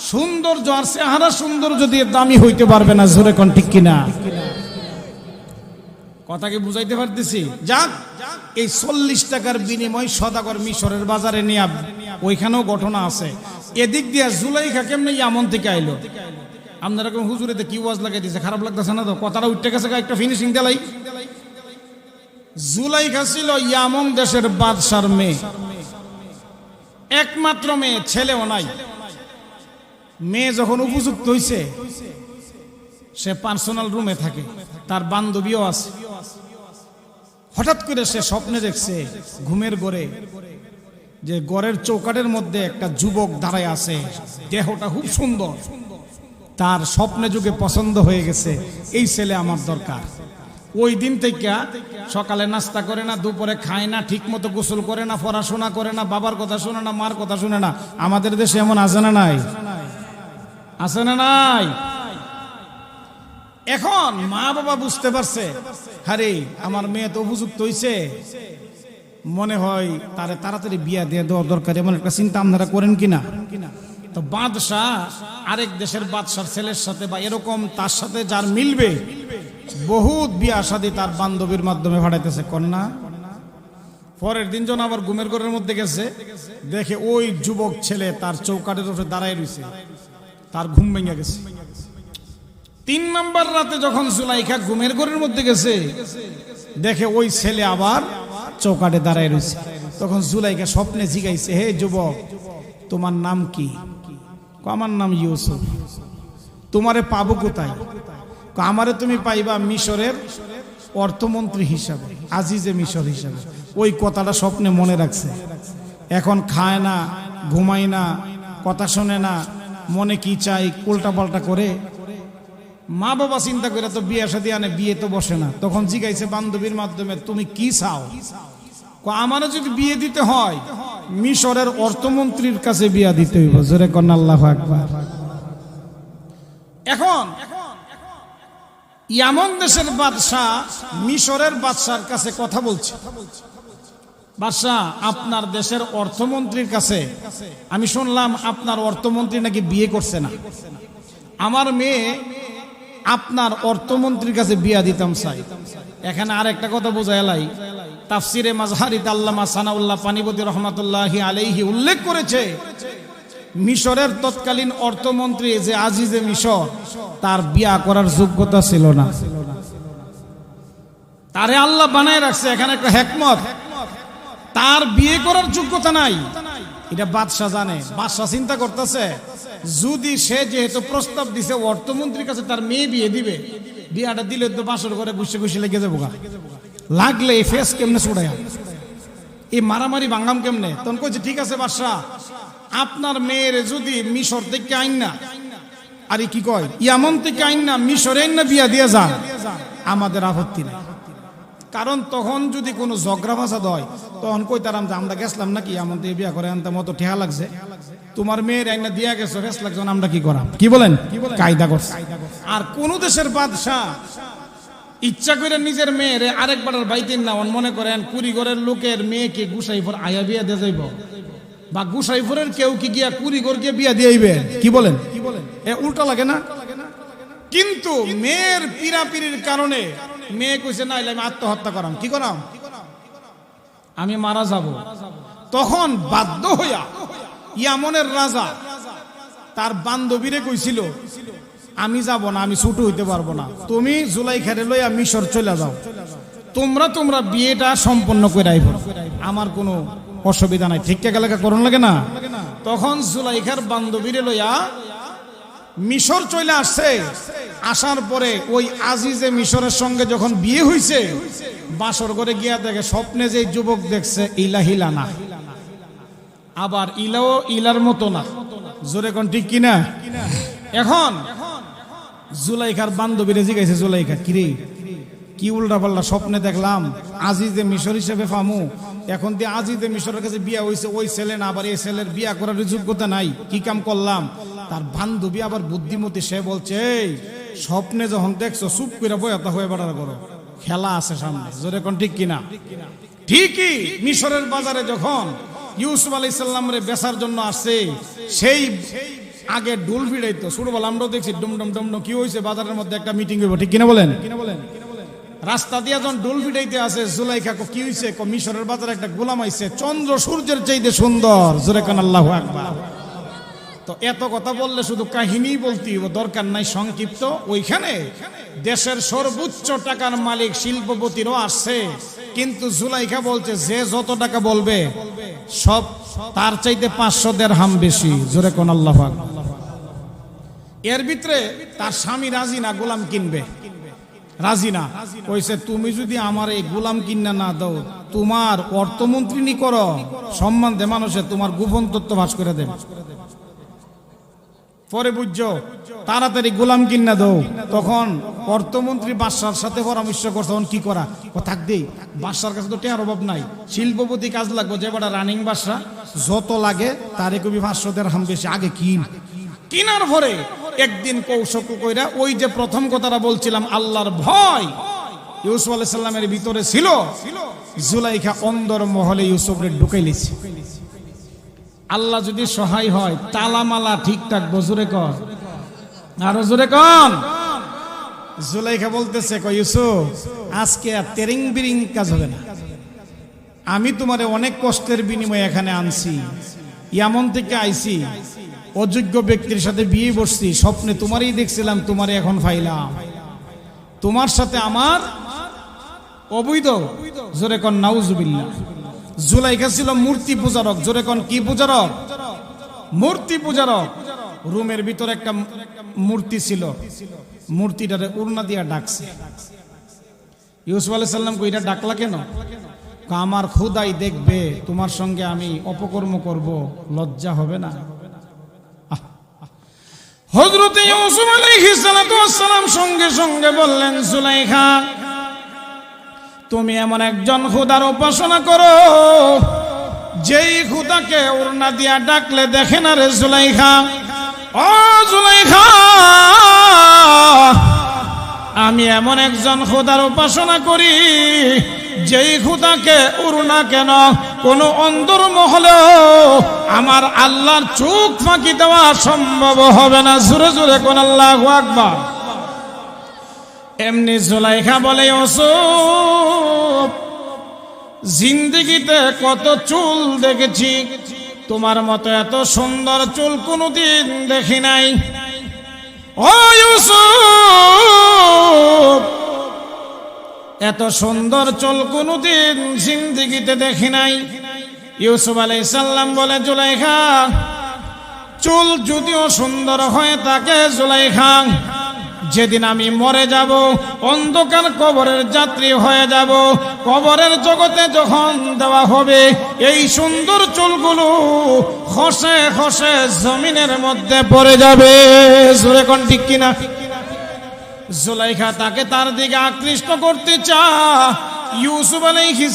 সৌন্দর্য আর চেহারা সুন্দর যদি দামি হইতে পারবে না। জোরে কোন ঠিক কিনা? কথাকে বুঝাইতে পারতেছি? যাক, এই 40 টাকার বিনিময় সদাগর মিশরের বাজারে নিয়ে, ওইখানেও ঘটনা আছে। এদিক দিয়া জুলাইখা কেমনে ইয়ামন থেকে আইলো। আপনারা কোন হুজুরেতে কি ওয়াজ লাগাই দিছে, খারাপ লাগতেছে না তো? কথাটা উঠতে গেছে, একটা ফিনিশিং দেলাই। জুলাইখা ছিল ইয়ামন দেশের বাদশার মেয়ে, একমাত্র মেয়ে, ছেলেও নাই। মেয়ে যখন উপযুক্ত হইছে, সে পার্সোনাল রুমে থাকে, তার বান্ধবীও আছে। হঠাৎ করে সে স্বপ্নে দেখছে ঘুমের ঘরে, যে ঘরের চৌকাটের মধ্যে একটা যুবক দাঁড়ায় আছে, দেহটা খুব সুন্দর। তার স্বপ্নে যুগে পছন্দ হয়ে গেছে, এই ছেলে আমার দরকার। ওই দিন থেকে সকালে নাস্তা করে না, দুপুরে খায় না, ঠিক মতো গোসল করে না, পড়াশোনা করে না, বাবার কথা শুনে না, মার কথা শুনে না। আমাদের দেশে এমন আছে না নাই? আছে না নাই? এখন মা বাবা বুঝতে পারছে, আরে আমার মেয়ে তো উপযুক্ত হইছে, মনে হয় তারে তাড়াতাড়ি বিয়া দিয়ে দেওয়া দরকার, এমন একটা চিন্তা আপনারা করেন কিনা? তো বাদশাহ আরেক দেশের বাদশার ছেলের সাথে বা এরকম তার সাথে যার মিলবে বহুত বিয়া শাদী তার বান্ধবীর মাধ্যমে ভাড়াইতেছে কন্যা। পরের দিন যখন আবার ঘুমের ঘরের মধ্যে গেছে, দেখে ওই যুবক ছেলে তার চৌকাঠের উপরে দাঁড়ায় রয়েছে, তার ঘুম ভেঙে গেছে। 3 নম্বর রাতে যখন জুলাইখা ঘুমের ঘরের মধ্যে গেছে, দেখে ওই ছেলে আবার চৌকাঠে দাঁড়ায় রয়েছে। তখন জুলাইখা স্বপ্নে জিগাইছে, হে যুবক, তোমার নাম কি? আমার নাম ইউসুফ। তোমারে পাবো কোথায়? আমারে তুমি পাইবা মিশরের অর্থমন্ত্রী হিসাবে, আজিজে মিশর হিসাবে। ওই কথাটা স্বপ্নে মনে রাখছে। এখন খায় না, ঘুমায় না, কথা শোনে না, মনে কি চাই উল্টা পাল্টা করে। মা বাবা চিন্তা করে তো বিয়ে শাদী আনে, বিয়ে তো বসে না। তখন জিজ্ঞাসা বান্ধবীর মাধ্যমে, তুমি কি চাও? আমারও যদি বিয়ে দিতে হয় মিশরের অর্থমন্ত্রীর কাছে বিয়া দিতে হইব। জোরে কন্যা আল্লাহু আকবার। এখন ইয়ামন দেশের বাদশাহ মিশরের বাদশার কাছে কথা বলছে, বাদশাহ আপনার দেশের অর্থমন্ত্রীর কাছে আমি শুনলাম আপনার অর্থমন্ত্রী নাকি বিয়ে করছে না, আমার মেয়ে আপনার অর্থমন্ত্রীর কাছে বিয়া দিতাম চাই। এখানে আর একটা কথা বোঝাইলাই, তাফসিরে মাজহারিত আল্লামা সানাউল্লাহ পানিপতি রহমাতুল্লাহি আলাইহি উল্লেখ করেছে, মিশরের তৎকালীন অর্থমন্ত্রী যে আজিজে মিশর, তার বিয়া করার যোগ্যতা ছিল না, তারে আল্লাহ বানায় রাখছে। এখানে একটা হিকমত, তার বিয়ে করার যোগ্যতা নাই, এটা বাদশাহ জানে। বাদশাহ চিন্তা করতেছে, যদি সে যেহেতু প্রস্তাব দিছে অর্থমন্ত্রীর কাছে তার মেয়ে বিয়ে দিবে, বিয়াটা দিলে তো বাসর করে ঘুষে ঘুষে লেগে যাবো, লাগলে এই ফেস কেমনে ছুড়ায়, এই মারামারি ভাঙ্গাম কেমনে। তখন কইছে, ঠিক আছে বাদশাহ, আপনার মেয়ের যদি মিশর থেকে আইন না, আরে কি কয় ইয়ামন থেকে আইন না, মিশরে আইন না বিয়া দিয়ে যান, আমাদের আপত্তি নেই। কারণ তখন যদি কোনো ঝগড়া ফাসাদ হয়, তখন কইতারাম যে আমরা গেছিলাম নাকি ইয়ামন থেকে বিয়া করে আনতে, মতো ঠেহা লাগছে, তোমার মেয়ের আইনা দিয়া গেছো, ফেস লাগছে, আমরা কি করাম? কি বলেন? কায়দা করছে। আর কোন দেশের বাদশাহ ইচ্ছা করে নিজের মেয়ের আরেকবার বাইতেন না, মনে করেন কুড়িগড়ের লোকের মেয়েকে গুসাইফর আয়া বিয়া দিয়ে যাইব, বা গুসাইফরের কেউ কি গিয়া কুড়িগড়কে বিয়া দিয়েইবে? কি বলেন? এ উল্টা লাগে না? কিন্তু মেয়ের পিরাপিরির কারণে মেয়ে কইছে না, আমি আত্মহত্যা করাম। কি করাম? আমি মারা যাব। তখন বাধ্য হইয়া ইয়ামনের রাজা তার বান্ধবীরে কইছিল, আমি যাব না, আমি ছোট হইতে পারবো না, তুমি জুলাইখারে লইয়া মিশর চলে যাও, তোমরা বিয়েটা সম্পন্ন করে আইব, আমার কোনো অসুবিধা নাই, ঠিক লেখা করুন লাগে না। তখন জুলাইখার বান্ধবীরে লইয়া মিশর চলে আসছে। আসার পরে ওই আজিজে মিশরের সঙ্গে যখন বিয়ে হইছে, বাসর করে গিয়া দেখে স্বপ্নে যে যুবক দেখছে ইলাহিলা না, আবার ইলাও ইলার মতো না। জোরে কোন ঠিক কিনা? এখন জুলাইখার বান্ধবীরে জিজ্ঞাসা, জুলাইখা কিরে কি উল্টা পাল্টা স্বপ্নে দেখলাম, আজিজে মিশর হিসেবে ফামু, এখন দিয়ে আজিজে মিশরের কাছে বিয়া হইছে, ওই ছেলে না, আবার এই ছেলের বিয়া করার যোগ্যতা নাই, কি কাম করলাম? তার বান্ধবী আবার বুদ্ধিমতী, সে বলছে, এই স্বপ্নে যখন দেখছো চুপ করে বয়াতা হয়ে বেড়ার করো, খেলা আছে সামনে। জোরে কোন ঠিক কিনা? ঠিকই মিশরের বাজারে যখন ইউসুফ আলাইহিস সালামের বেচার জন্য আসছে, সেই আগে ডুল ভিড়াইতো, ছোটবেলা আমরাও দেখছি ডুম ডুম ডুম, কি হয়েছে বাজারের মধ্যে একটা মিটিং হইব, ঠিক কিনা বলেন? রাস্তা দিয়ে যখন ডুল ভিড়াইতে আসে, জুলাইখা কি হয়েছে? মিশরের বাজারে একটা গোলাম আইছে, চন্দ্র সূর্যের চাইতে সুন্দর। জোরে কান আল্লাহু আকবার। তো এত কথা বললে শুধু কাহিনী বলতে দরকার নাই, সংক্ষিপ্ত। ওইখানে দেশের সর্বোচ্চ টাকার মালিক শিল্পপতিরও আসছে, কিন্তু জুলাইখা বলছে যে যত টাকা বলবে সব তার চাইতে 500 দিরহাম বেশি। জোরে কোন আল্লাহু আকবার। এর ভিতরে তার স্বামী রাজি না, গোলাম কিনবে, রাজি না। কইছে, তুমি যদি আমার এই গোলাম কিনা না দাও, তোমার অর্থমন্ত্রী নি করো, সম্মান দে মানুষের, তোমার গোপন তথ্য ফাঁস করে দেবে। পরে বুঝছো তাড়াতাড়ি গোলাম কিনা দাও। তখন অর্থমন্ত্রী বাদশার সাথে পরামর্শ করছে, তখন কি করা? থাক দেই, বাদশার কাছে তো টেয়ার অভাব নাই, শিল্পপতি কাজ লাগবে, যে বেটা রানিং বাদশা, যত লাগে তারে কবি 500 দিরহাম বেশি, আগে কিনার পরে একদিন কৌশল কইরা, ওই যে প্রথম কথাটা বলছিলাম, আল্লাহর ভয় ইউসুফ আলাইহিস সালামের ভিতরে ছিল, জুলাইখা অন্দর মহলে ইউসুফরে ঢুকাইলিছে। আল্লাহ যদি সহায় হয় তালামালা ঠিকঠাক জোরে কর, আরো জোরে কন। জুলাইখা বলতেছে কই ইউসুফ আজকে আর তেরিং বিরিং কাজ হবে না, আমি তোমারে অনেক কষ্টের বিনিময়ে এখানে আনছি, ইয়ামন থেকে আইছি, অযোগ্য ব্যক্তির সাথে বিয়ে বসছি, স্বপ্নে তোমারই দেখছিলাম, তোমারে এখন পাইলাম, তোমার সাথে আমার অবৈধ, জোরে কন নাউজুবিল্লাহ। জুলাইখা ছিল মূর্তি পূজারক, জোরে কন কি পূজারক? মূর্তি পূজারক। রুমের ভিতরে একটা মূর্তি ছিল, মূর্তিটারে উড়না দিয়া ডাকছে। ইউসুফ আলাইহিস সালাম কই এটা ডাকলা কেন? আমার খোদাই দেখবে তোমার সঙ্গে আমি অপকর্ম করব, লজ্জা হবে না? হযরত ইউসুফ আলাইহিস সালাম সঙ্গে সঙ্গে বললেন জুলাইখা তুমি এমন একজন খোদার উপাসনা করো যেই খোদাকে উড়না দিয়া ডাকলে দেখে না রে জুলাইখা। ও জুলাইখা আমি এমন একজন খোদার উপাসনা করি যেই খোদাকে উড়না কেন কোন অন্তর মহলেও আমার আল্লাহর চোখ ফাঁকি দেওয়া সম্ভব হবে না। জোরে জোরে কোন আল্লাহু আকবার। এমনি জুলাইখা বলে ইউসুফ জিন্দেগিতে কত চুল দেখেছি, তোমার মতো এত সুন্দর চুল কোনোদিন দেখি নাই। ও ইউসুফ এত সুন্দর চুল কোনোদিন জিন্দেগিতে দেখি নাই। ইউসুফ আলাইহিস সালাম বলে জুলাইখা চুল যদিও সুন্দর হয়ে থাকে জুলাইখা, যেদিন আমি মরে যাব, অন্ধকার কবরের যাত্রী হয়ে যাব, কবরের জগতে যখন দেওয়া হবে এই সুন্দর চুলগুলো খসে খসে জমিনের মধ্যে পড়ে যাবে। জোরে কোন ঠিক কিনা? জুলাইখা তাকে তার দিকে আকৃষ্ট করতে চায়, ইউসুফ আলাইহিস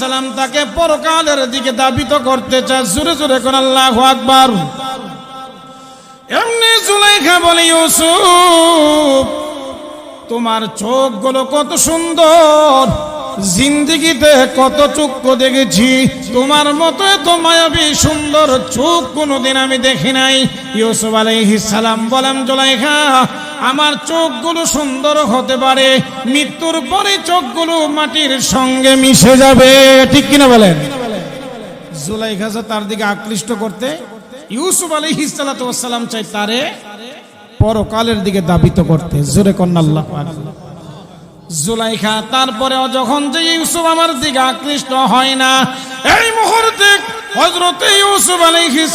সালাম তাকে পরকালের দিকে দাবিত করতে চায়। জোরে জোরে কোন আল্লাহু আকবার। এমনি জুলাইখা বলে ইউসুফ তোমার চোখগুলো কত সুন্দর, জিন্দেগিতে কত চক্ষু দেখেছি, তোমার মতো এত মায়াবী সুন্দর চোখ কোনোদিন আমি দেখি নাই। ইউসুফ আলাইহিস সালাম বলেন জুলাইখা আমার চোখগুলো সুন্দর হতে পারে, মৃত্যুর পরে চোখগুলো মাটির সঙ্গে মিশে যাবে। ঠিক কিনা বলেন? জুলাইখা তার দিকে আকৃষ্ট করতে ইউসুফ আলাইহিস সালাম চাই তারে পরকালের দিকে দাবিত করতে। জোরে কন্না আল্লাহু আকবার। জুলাইখা তারপরেও যখন যে ইউসুফ আমার দিকে আকৃষ্ট হয় না, এই মুহূর্তে হযরত ইউসুফ আলাইহিস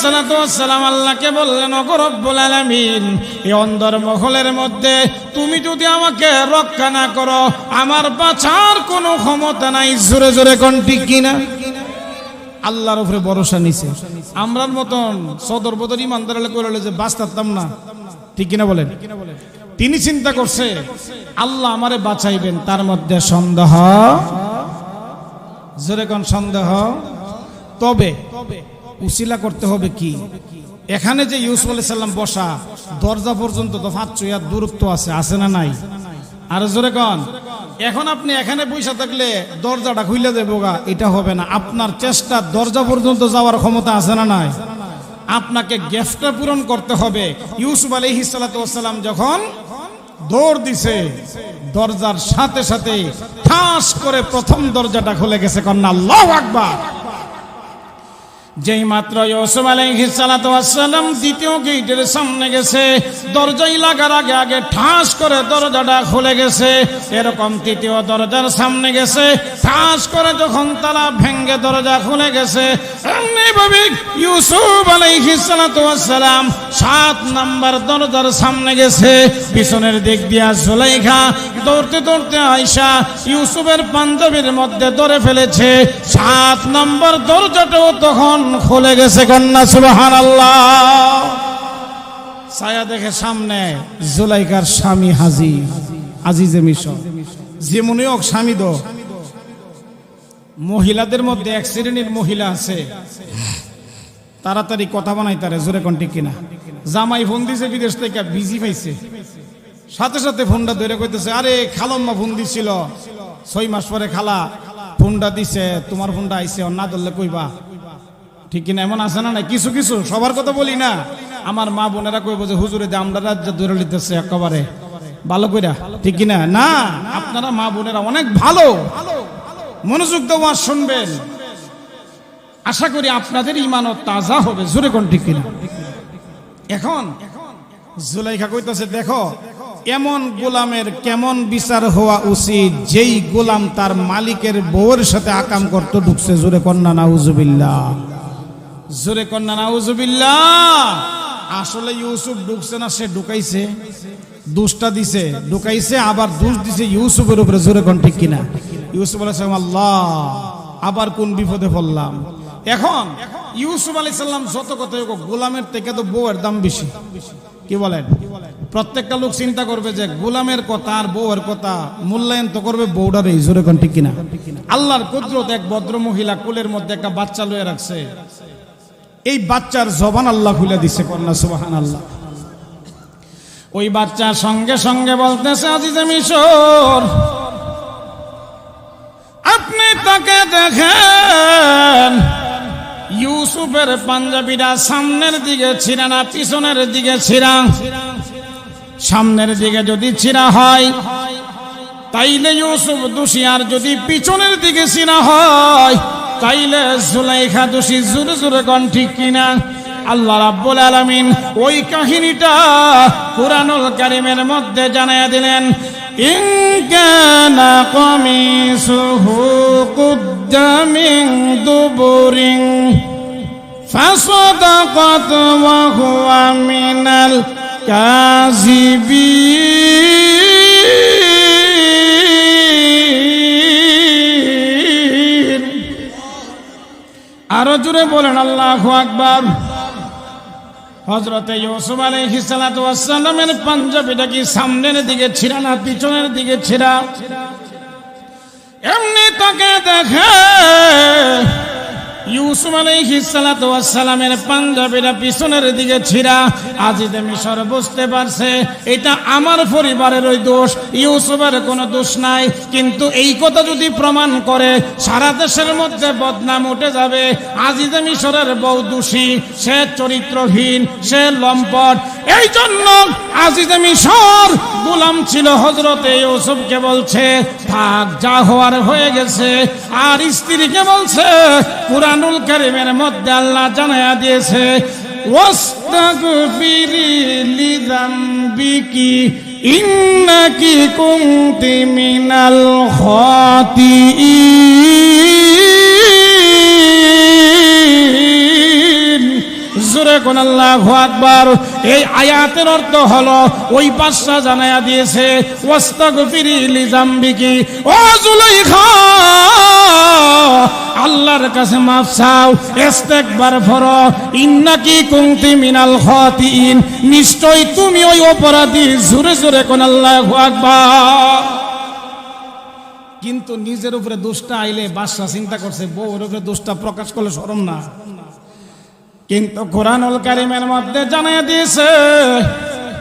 সালাম আল্লাহকে বললেন ওগো রব্বুল আলামিন এই অন্ধর মহলের মধ্যে তুমি যদি আমাকে রক্ষা না করো আমার বাঁচার কোনো ক্ষমতা নাই। জোরে জোরে কোন ঠিক কিনা? আল্লাহর উপরে ভরসা নিছে। আমরার মতন সদর বদর ইমানদার করলে যে বাঁচতাম না, ঠিক কিনা বলেন? তিনি চিন্তা করছে আল্লাহ আমারে বাঁচাইবেন, তার মধ্যে সন্দেহ, জোরে কোন সন্দেহ। তবে উসিলা করতে হবে কি? এখানে যে ইউসুফ আলাইহিস সালাম বসা দরজা পর্যন্ত তো 500 ইয়ার্ড দূরত্ব আছে, আছে না নাই? আর জোরে কোন। এখন আপনি এখানে বসে থাকলে দরজাটা খুলে দেবো গা, এটা হবে না। আপনার চেষ্টা দরজা পর্যন্ত যাওয়ার ক্ষমতা আছে না নাই? আপনাকে গ্যাপটা পূরণ করতে হবে। ইউসুফ আলাইহিস সালাম যখন দৌড় দিছে দরজার সাথে সাথে ঠাস করে প্রথম দরজাটা খুলে গেছে। কন্যা আল্লাহু আকবার। যেই মাত্র ইউসুফ আলাইহিস সালাম দ্বিতীয় গেটের সামনে গেছে, দরজায় লাগার আগে আগে ঠাস করে দরজাটা খুলে গেছে। এরকম তৃতীয় দরজার সামনে গেছে, ঠাস করে যখন তালা ভেঙ্গে দরজা খুলে গেছে, এমনিভাবে ইউসুফ আলাইহিস সালাম 7 নাম্বার দরজার সামনে গেছে। পিছনের দিক দিয়া জুলাইখা দৌড়তে দৌড়তে আয়েশা ইউসুফের পাঞ্জাবির মধ্যে ধরে ফেলেছে। 7 নাম্বার দরজাটাও তখন খুলে গেছে। কন্যা সুবহানাল্লাহ। ছায়া দেখে সামনে জুলাইখার স্বামী হাজির, আজিজে মিশর। যেমনই হোক স্বামী দো। মহিলাদের মধ্যে এক শ্রেণীর মহিলা আছে তাড়াতাড়ি কথা বানাই তারে। জোরে কোন ঠিক কিনা? জামাই ফোন দিছে বিদেশ থেকে, বিজি পাইছে, সাথে সাথে ফোনটা ধরে কইতেছে আরে খালাম্মা ফোন দিছিল 6 মাস পরে খালা ফোনটা দিছে, তোমার ফোনটা আইছে, না ধরলে কইবা। ঠিক কিনা? এমন আছে না? কিছু কিছু, সবার কথা বলি না। আমার মা বোনেরা কইব যে হুজুরে যে আমরা রাজ্য ধরে লিতেছে একেবারে ভালো কইরা, ঠিক কিনা? না, আপনারা মা বোনেরা অনেক ভালো, মনোযোগ দেওয়া শুনবেন। আশা করি আপনাদের ঈমানও তাজা হবে। জোরে কোন, ঠিক কিনা? এখন জুলাইখা কইতাছে, দেখো এমন গোলামের কেমন বিচার হওয়া উচিত যেই গোলাম তার মালিকের বউয়ের সাথে আকাম করতে ঢুকছে। জোরে কন্যা নাউজুবিল্লাহ, জোরে কন্যা নাউজুবিল্লাহ। আসলে ইউসুফ ঢুকছে না, সে ঢুকাইছে, দুষ্টা দিছে, ঢুকাইছে, আবার দোষ দিছে ইউসুফের উপরে। জোরে কোন, ঠিক কিনা? ইউসুফ আলাইহিস সালাম, আল্লাহ আবার কোন বিপদে পড়লাম। এখন ইউসুফ আলাইহিস সালাম যত কথা হোক, গোলামের থেকে তো বউয়ের দাম বেশি। কি বলেন? প্রত্যেকটা লোক চিন্তা করবে যে গোলামের কথা আর বউয়ের কথা মূল্যায়ন তো করবে বউটার। এই জোরে কোন, ঠিক কিনা? আল্লাহর কুদরত, এক ভদ্র মহিলা কোলের মধ্যে একটা বাচ্চা লয়ে রাখছে। এই বাচ্চার জবান আল্লাহ খুলে দিছে। কন্যা সুবহানাল্লাহ। ওই বাচ্চা সঙ্গে সঙ্গে বলতেছে, আজিজে মিশর, আপনি তাকে দেখেন ইউসুফের পাঞ্জাবিটা সামনের দিকে ছিঁড়া না পিছনের দিকে ছিঁড়া? সামনের দিকে যদি ছিঁড়া হয় তাইলে ইউসুফ দোষী, আর যদি পিছনের দিকে ছিঁড়া হয় তাইলে জুলাইখা দোষী। জোরে জোরে কোন, ঠিক কিনা? আল্লাহ রাব্বুল আলামিন ওই কাহিনীটা কুরআনুল কারীমের মধ্যে জানায়া দিলেন। ইন কানা কামিসুহু কুদ্দা মিন দুবুরিন ফাসাদাকাত ওয়া হুয়া মিনাল কাযিবিন। আরো জোরে বলেন আল্লাহু আকবার। হযরতে ইউসুফ আলাইহিস সালাতু ওয়াস সালামের পাঞ্জাবিটা কি সামনের দিকে ছিঁড়া না পিছনের দিকে ছিঁড়া? এমনি তাকে দেখে ইউসুফ আলাইহিস সালাতু ওয়াস সালামের পাঞ্জাবিটা পিছনের দিকে ছিঁড়া। আজিজে মিশর বুঝতে পারছে এটা আমার পরিবারের ওই দোষ, ইউসুফের কোনো দোষ নাই। কিন্তু এই কথা যদি প্রমাণ করে সারা দেশের মধ্যে বদনাম উঠে যাবে। আজিজে মিশরের বউ দোষী, সে চরিত্রহীন, সে লম্পট। এই জন্য আজিজে মিশর গোলাম ছিল হযরতে ইউসুফকে বলছে থাক, যা হওয়ার হয়ে গেছে। আর স্ত্রীকে বলছে, কুরআনুল কারীমের মধ্যে আল্লাহ জানায়া দিয়েছে, ওয়াস্তাগফিরি লিযামবিকি ইন্নাকি কুনতি মিনাল খাতিইন। জোরে কোন আল্লাহু আকবার। এই আয়াতের অর্থ হলো ওই বাদশা জানায়া দিয়েছে, ওয়াস্তাগফিরি লিযামবিকি, ও জুলাইখা আল্লাহর কাছে মাফ চাও, ইস্তেগফার করো। ইন্নাকি কুনতি মিনাল খাতিইন, নিশ্চয় তুমি ওই অপরাধী। জোরে জোরে কোন আল্লাহু আকবার। কিন্তু নিজের উপরে দোষটা আইলে বাদশা চিন্তা করছে বউর উপরে দোষটা প্রকাশ করলে শরম না। কিন্তু কুরআনুল কারীমের মধ্যে জানায়া দিয়েছে,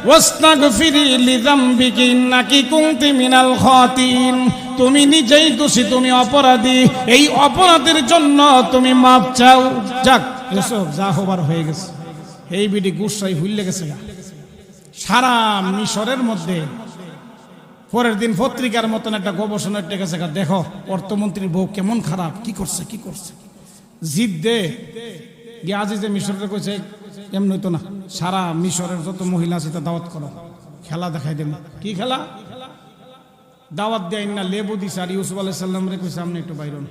ওয়াস্তাগফিরি লিযামবিকি ইন্নাকি কুনতি মিনাল খাতিইন, তুমি নিজেই দোষী, তুমি অপরাধী। এই অপরাধের জন্য তুমি মাফ চাও। যাক, ইউসুফ যা হবার হয়ে গেছে। এই বিডি গুসাই ভুলে গেছে। সারা মিশরের মধ্যে পরের দিন পত্রিকার মতন একটা গবেষণা টেকেছে, দেখো অর্থমন্ত্রীর বউ কেমন খারাপ, কি করছে কি করছে। জিদ দে গিয়ে আজিজে মিশরের কইছে, এমনি তো না, সারা মিশরের যত মহিলা আছে তা দাওয়াত করো, খেলা দেখাই দেব। কি খেলা? দাওয়াত দেয় না, লেবু দিছে। আর ইউসুফ আলাইহিস সালাম রে কইছে, আপনি একটু বাইরন।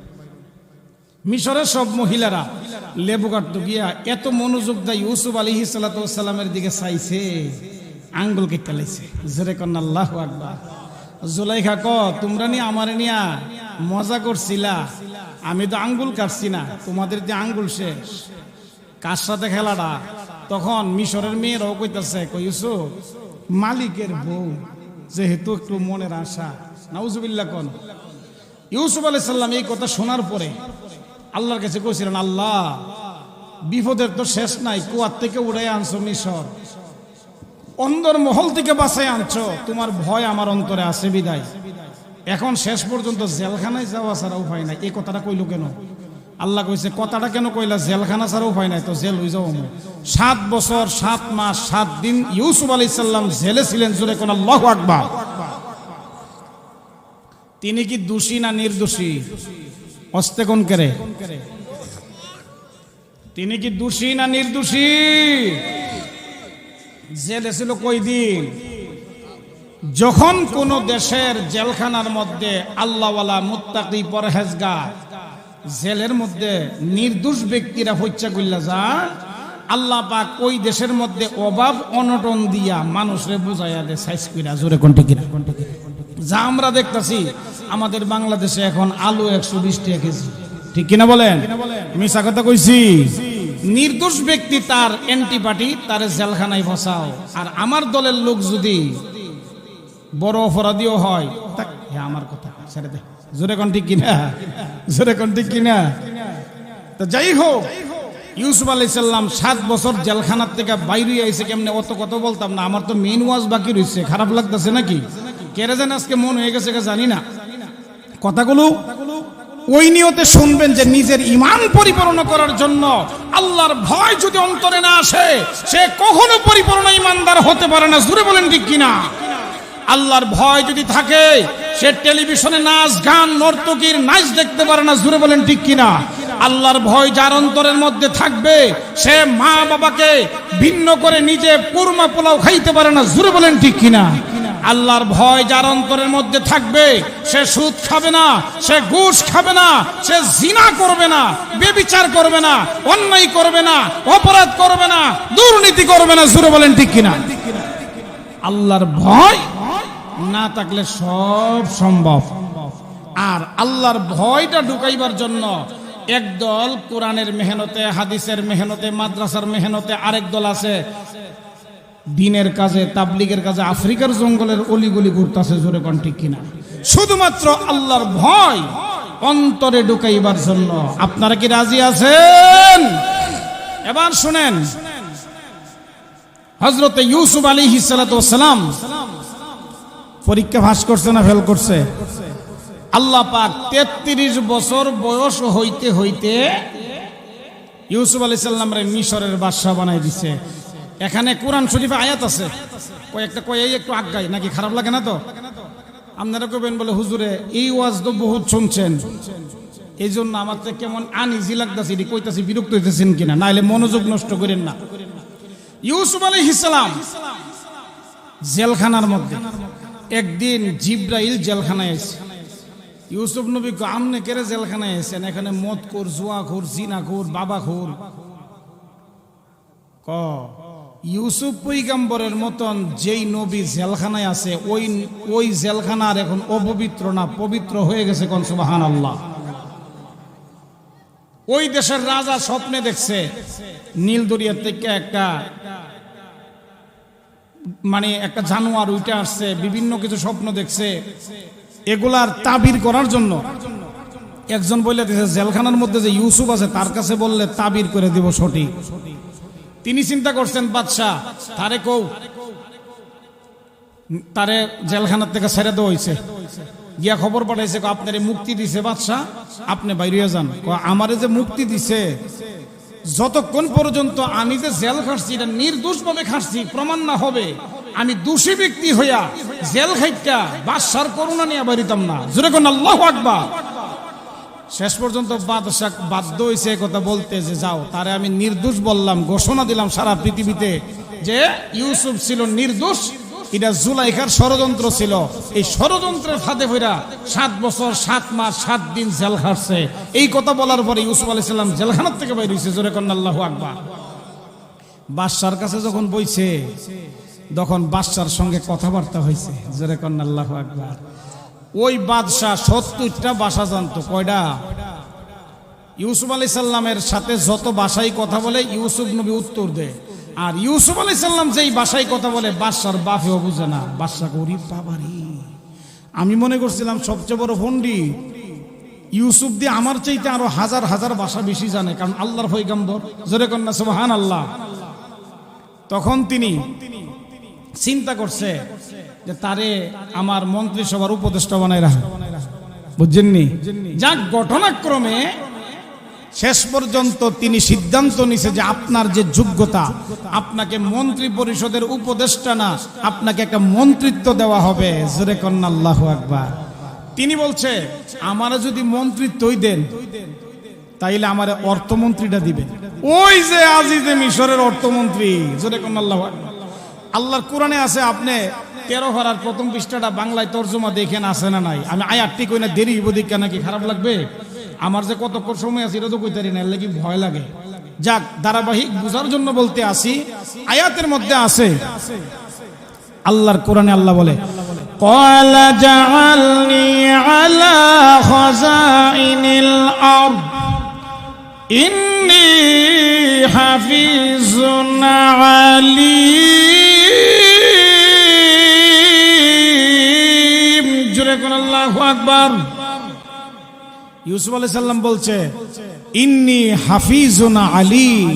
মিশরের সব মহিলারা লেবু কাটতে গিয়া এত মনোযোগ দেয় ইউসুফ আলাইহিস সালামের দিকে চাইছে, আঙ্গুল কেটে লাইছে। জোরে কন্না আল্লাহু আকবার। জুলাইখা ক, তোমরা নিয়ে আমারে নিয়া মজা করছিলা, আমি তো আঙ্গুল কাটছি না, তোমাদের যে আঙ্গুল শেষ। কার সাথে খেলাটা? তখন মিশরের মেয়েরাও কইতাছে, কই ইউসুফ মালিকের বউ যেহেতু একটু মনের আশা। নাউজুবিল্লাহ কোন। ইউসুফ আলাইহিস সালাম এই কথা শোনার পরে আল্লাহর কাছে কইছিলেন, আল্লাহ বিপদের তো শেষ নাই, কুয়ার থেকে উড়াই আনছো মিশর, অন্দর মহল থেকে বাঁচাই আনছো, তোমার ভয় আমার অন্তরে আছে বিদায়। এখন শেষ পর্যন্ত জেলখানায় যাওয়া ছাড়া উপায় নাই। এই কথাটা কইলো কেন? আল্লাহ কইছে কথাটা কেন কইলা, জেলখানা ছাড়া উপায় নাই, তো জেল হয়ে যাও। 7 বছর 7 মাস 7 দিন ইউসুফ আলাইহিস সালাম জেলে ছিলেন। জোরে কোন আল্লাহু আকবার। তিনি কি দোষী না নির্দোষী? অস্তে কোন করে, তিনি কি দোষী না নির্দোষী? জেলে ছিল কয়দিন? যখন কোন দেশের জেলখানার মধ্যে আল্লাহওয়ালা মুত্তাকি পরহেজগার জেলের মধ্যে নির্দোষ ব্যক্তিরা হত্যা করলে যায়, আল্লাহ পাক ওই দেশের মধ্যে অভাব অনটন দিয়া মানুষরে বুঝাইয়া দে সাইজ কইরা। জোরে কোনটা কিনা? যা আমরা দেখতাছি আমাদের বাংলাদেশে এখন আলু 120 টাকা কেজি, ঠিক কিনা বলেন? মিছা কথা কইছি? নির্দোষ ব্যক্তি তার অ্যান্টিপার্টি তার জেলখানায় বসাও, আর আমার দলের লোক যদি বড় অপরাধীও হয়, আমার কথা ছেড়ে দে। জোরে কোন ঠিক কিনা? জোরে কোন ঠিক কিনা? তো যাই হোক, ইউসুফ আলাইহিস সালাম 7 বছর জেলখানার থেকে বাইরে আইছে কেমনে, অত কথা বলতাম না। আমার তো মেইন ওয়াজ বাকি রইছে। খারাপ লাগতেছে নাকি? কেরে যেন আজকে মন হয়ে গেছে জানি না। কথাগুলো ওই নিয়তে শুনবেন যে নিজের ঈমান পরিপূর্ণ করার জন্য আল্লাহর ভয় যদি অন্তরে না আসে, সে কখনো পরিপূর্ণ ঈমানদার হতে পারে না। জোরে বলেন ঠিক কিনা? আল্লাহর ভয় যদি থাকে, সে টেলিভিশনে নাচ গান নর্তকীর নাচ দেখতে পারে না। জোরে বলেন ঠিক কিনা? আল্লাহর ভয় যার অন্তরের মধ্যে থাকবে, সে মা বাবাকে ভিন্ন করে নিজে কুরমা পোলাও খাইতে পারে না। জোরে বলেন ঠিক কিনা? আল্লাহর ভয় যার অন্তরের মধ্যে থাকবে, সে সুদ খাবে না, সে ঘুষ খাবে না, সে জিনা করবে না, ব্যভিচার করবে না, অন্যায় করবে না, অপরাধ করবে না, দুর্নীতি করবে না। জোরে বলেন ঠিক কিনা? আল্লাহর ভয় না থাকলে সব সম্ভব। আর আল্লাহর ভয়টা ঢুকাইবার জন্য একদল কোরআনের মেহনতে, হাদিসের মেহনতে, মাদ্রাসার মেহনতে, আরেক দল আছে দিনের কাজে, তাবলিগের কাজে আফ্রিকার জঙ্গলের অলিগলি ঘুরতেছে। জোরে কোন ঠিক কিনা? শুধুমাত্র আল্লাহর ভয় অন্তরে ঢুকাইবার জন্য। আপনারা কি রাজি আছেন? এবার শুনেন, হযরত ইউসুফ আলাইহিস সালাতু ওয়াস সালাম পরীক্ষা পাস করছে না ফেল করছে? আল্লাহ পাক 33 বছর বয়স হইতে হইতে ইউসুফ আলাইহিস সালামরে মিশরের বাদশা বানাই দিছে। এখানে কোরআন শরীফে আয়াত আছে, কয়েকটা কয়েই একটু আজ্ঞায়, নাকি খারাপ লাগে না? তো আপনারা কবেন বলে হুজুরে এই ওয়াজ তো বহুত শুনছেন, এই জন্য আমার তো কেমন আনইজি লাগতেছে, এটি কইতাছি বিরক্ত হইতেছেন কিনা, নাইলে মনোযোগ নষ্ট করেন না। ইউসুফ আলাইহিস সালাম জেলখানার মধ্যে, একদিন জিব্রাইল জেলখানায় এসে ইউসুফ নবী আমনে কেড়ে জেলখানায় এসেছেন, এখানে মদখোর, জুয়াখোর, জিনাখোর, বাবাখোর। ইউসুফ পয়গম্বরের মতন যেই নবী জেলখানায় আছে, ওই জেলখানার এখন অপবিত্র না, পবিত্র হয়ে গেছে। কোন সুবহানাল্লাহ। ওই দেশের রাজা স্বপ্নে দেখছে নীল দরিয়া থেকে একটা জানোয়ার উঠে আসছে, বিভিন্ন কিছু স্বপ্ন দেখছে। এগুলার তাবির করার জন্য একজন বলে দিয়েছে জেলখানার মধ্যে যে ইউসুফ আছে তার কাছে বললে তাবির করে দিব সঠিক। তিনি চিন্তা করছেন বাদশাহ তারে জেলখানার থেকে ছেড়ে দেওয়া হয়েছে। গিয়া খবর পাঠাইছে আপনারে মুক্তি দিছে বাদশাহ, আপনি বাইরে যান। আমারে যে মুক্তি দিছে, যতক্ষণ পর্যন্ত আমি যে জেল খাটছি এটা নির্দোষ ভাবে খাটছি প্রমাণ না হবে, আমি দোষী ব্যক্তি হইয়া জেল খাইটা বাদশার করুণা নিয়ে বাড়িতাম না। জোরে কোন আল্লাহু আকবার। শেষ পর্যন্ত বাদশাহ বাধ্য হয়েছে কথা বলতে যে যাও, তারে আমি নির্দোষ বললাম, ঘোষণা দিলাম সারা পৃথিবীতে যে ইউসুফ ছিল নির্দোষ। এটা জুলাইখার ষড়যন্ত্র ছিল। এই ষড়যন্ত্রের ফাঁদে পড়া 7 বছর 7 মাস 7 দিন জেল খাটছে। এই কথা বলার পরে ইউসুফ আলাইহিস সালাম জেলখানার থেকে বাইরে হয়েছে। জোরে কোন আল্লাহু আকবার। বাদশার কাছে যখন বইছে, তখন বাদশার সঙ্গে কথাবার্তা হয়েছে। জোরে কোন আল্লাহু আকবার। ওই বাদশাহ 70টা ভাষা জানতো। কয়টা? ইউসুফ আলাইহিস সালামের সাথে যত ভাষায় কথা বলে ইউসুফ নবী উত্তর দেয়, আর ইউসুফ আলাইহিস সালাম যেই ভাষায় কথা বলে বাদশার বাপেও বুঝে না। বাদশা গরিব বাবারি, আমি মনে করছিলাম সবচেয়ে বড় পণ্ডিত। ইউসুফ দিয়ে আমার চাইতে আরো হাজার হাজার ভাষা বেশি জানে, কারণ আল্লাহর পয়গম্বর। জোরে কোন না সুবহানাল্লাহ। তখন তিনি চিন্তা করছে যে তারে আমার মন্ত্রিসভার উপদেষ্টা বানায় রাখা, বুঝছেননি? যাক, ঘটনাক্রমে শেষ পর্যন্ত তিনি সিদ্ধান্ত নিছে যে আপনার যে যোগ্যতা, আপনাকে মন্ত্রী পরিষদের উপদেষ্টা না, আপনাকে একটা মন্ত্রিত্ব দেওয়া হবে। জোরে কন্না আল্লাহু আকবার। তিনি বলছে আমারে যদি মন্ত্রিত্বই দেন তাইলে আমারে অর্থমন্ত্রীটা দিবেন। ওই যে আজিজে মিশরের অর্থমন্ত্রী। জোরে কন্না আল্লাহু আকবার। আল্লাহর কোরআনে আছে, আপনি 13 পারার প্রথম পৃষ্ঠাটা বাংলায় তর্জমা দেখেন আছে না নাই? আমি আয়াতটি কই না, দেরি বদিক কেন কি খারাপ লাগবে? আমার যে কতক্ষণ সময় আছে এটা তো কইতারি না, এর লাগি ভয় লাগে। যাক, ধারাবাহিক বুঝার জন্য বলতে আসি। আয়াতের মধ্যে আছে আল্লাহর কোরআনে আল্লাহ বলে ক্বালা জাআলনি আলা খাযাইনিল আরদ ইন্নী হাফিজুন আলীম। জোরে কোন আল্লাহু আকবার। ইউসুফ আলাইহিস সালাম বলছে ইন্নী হাফিজুন আলীম,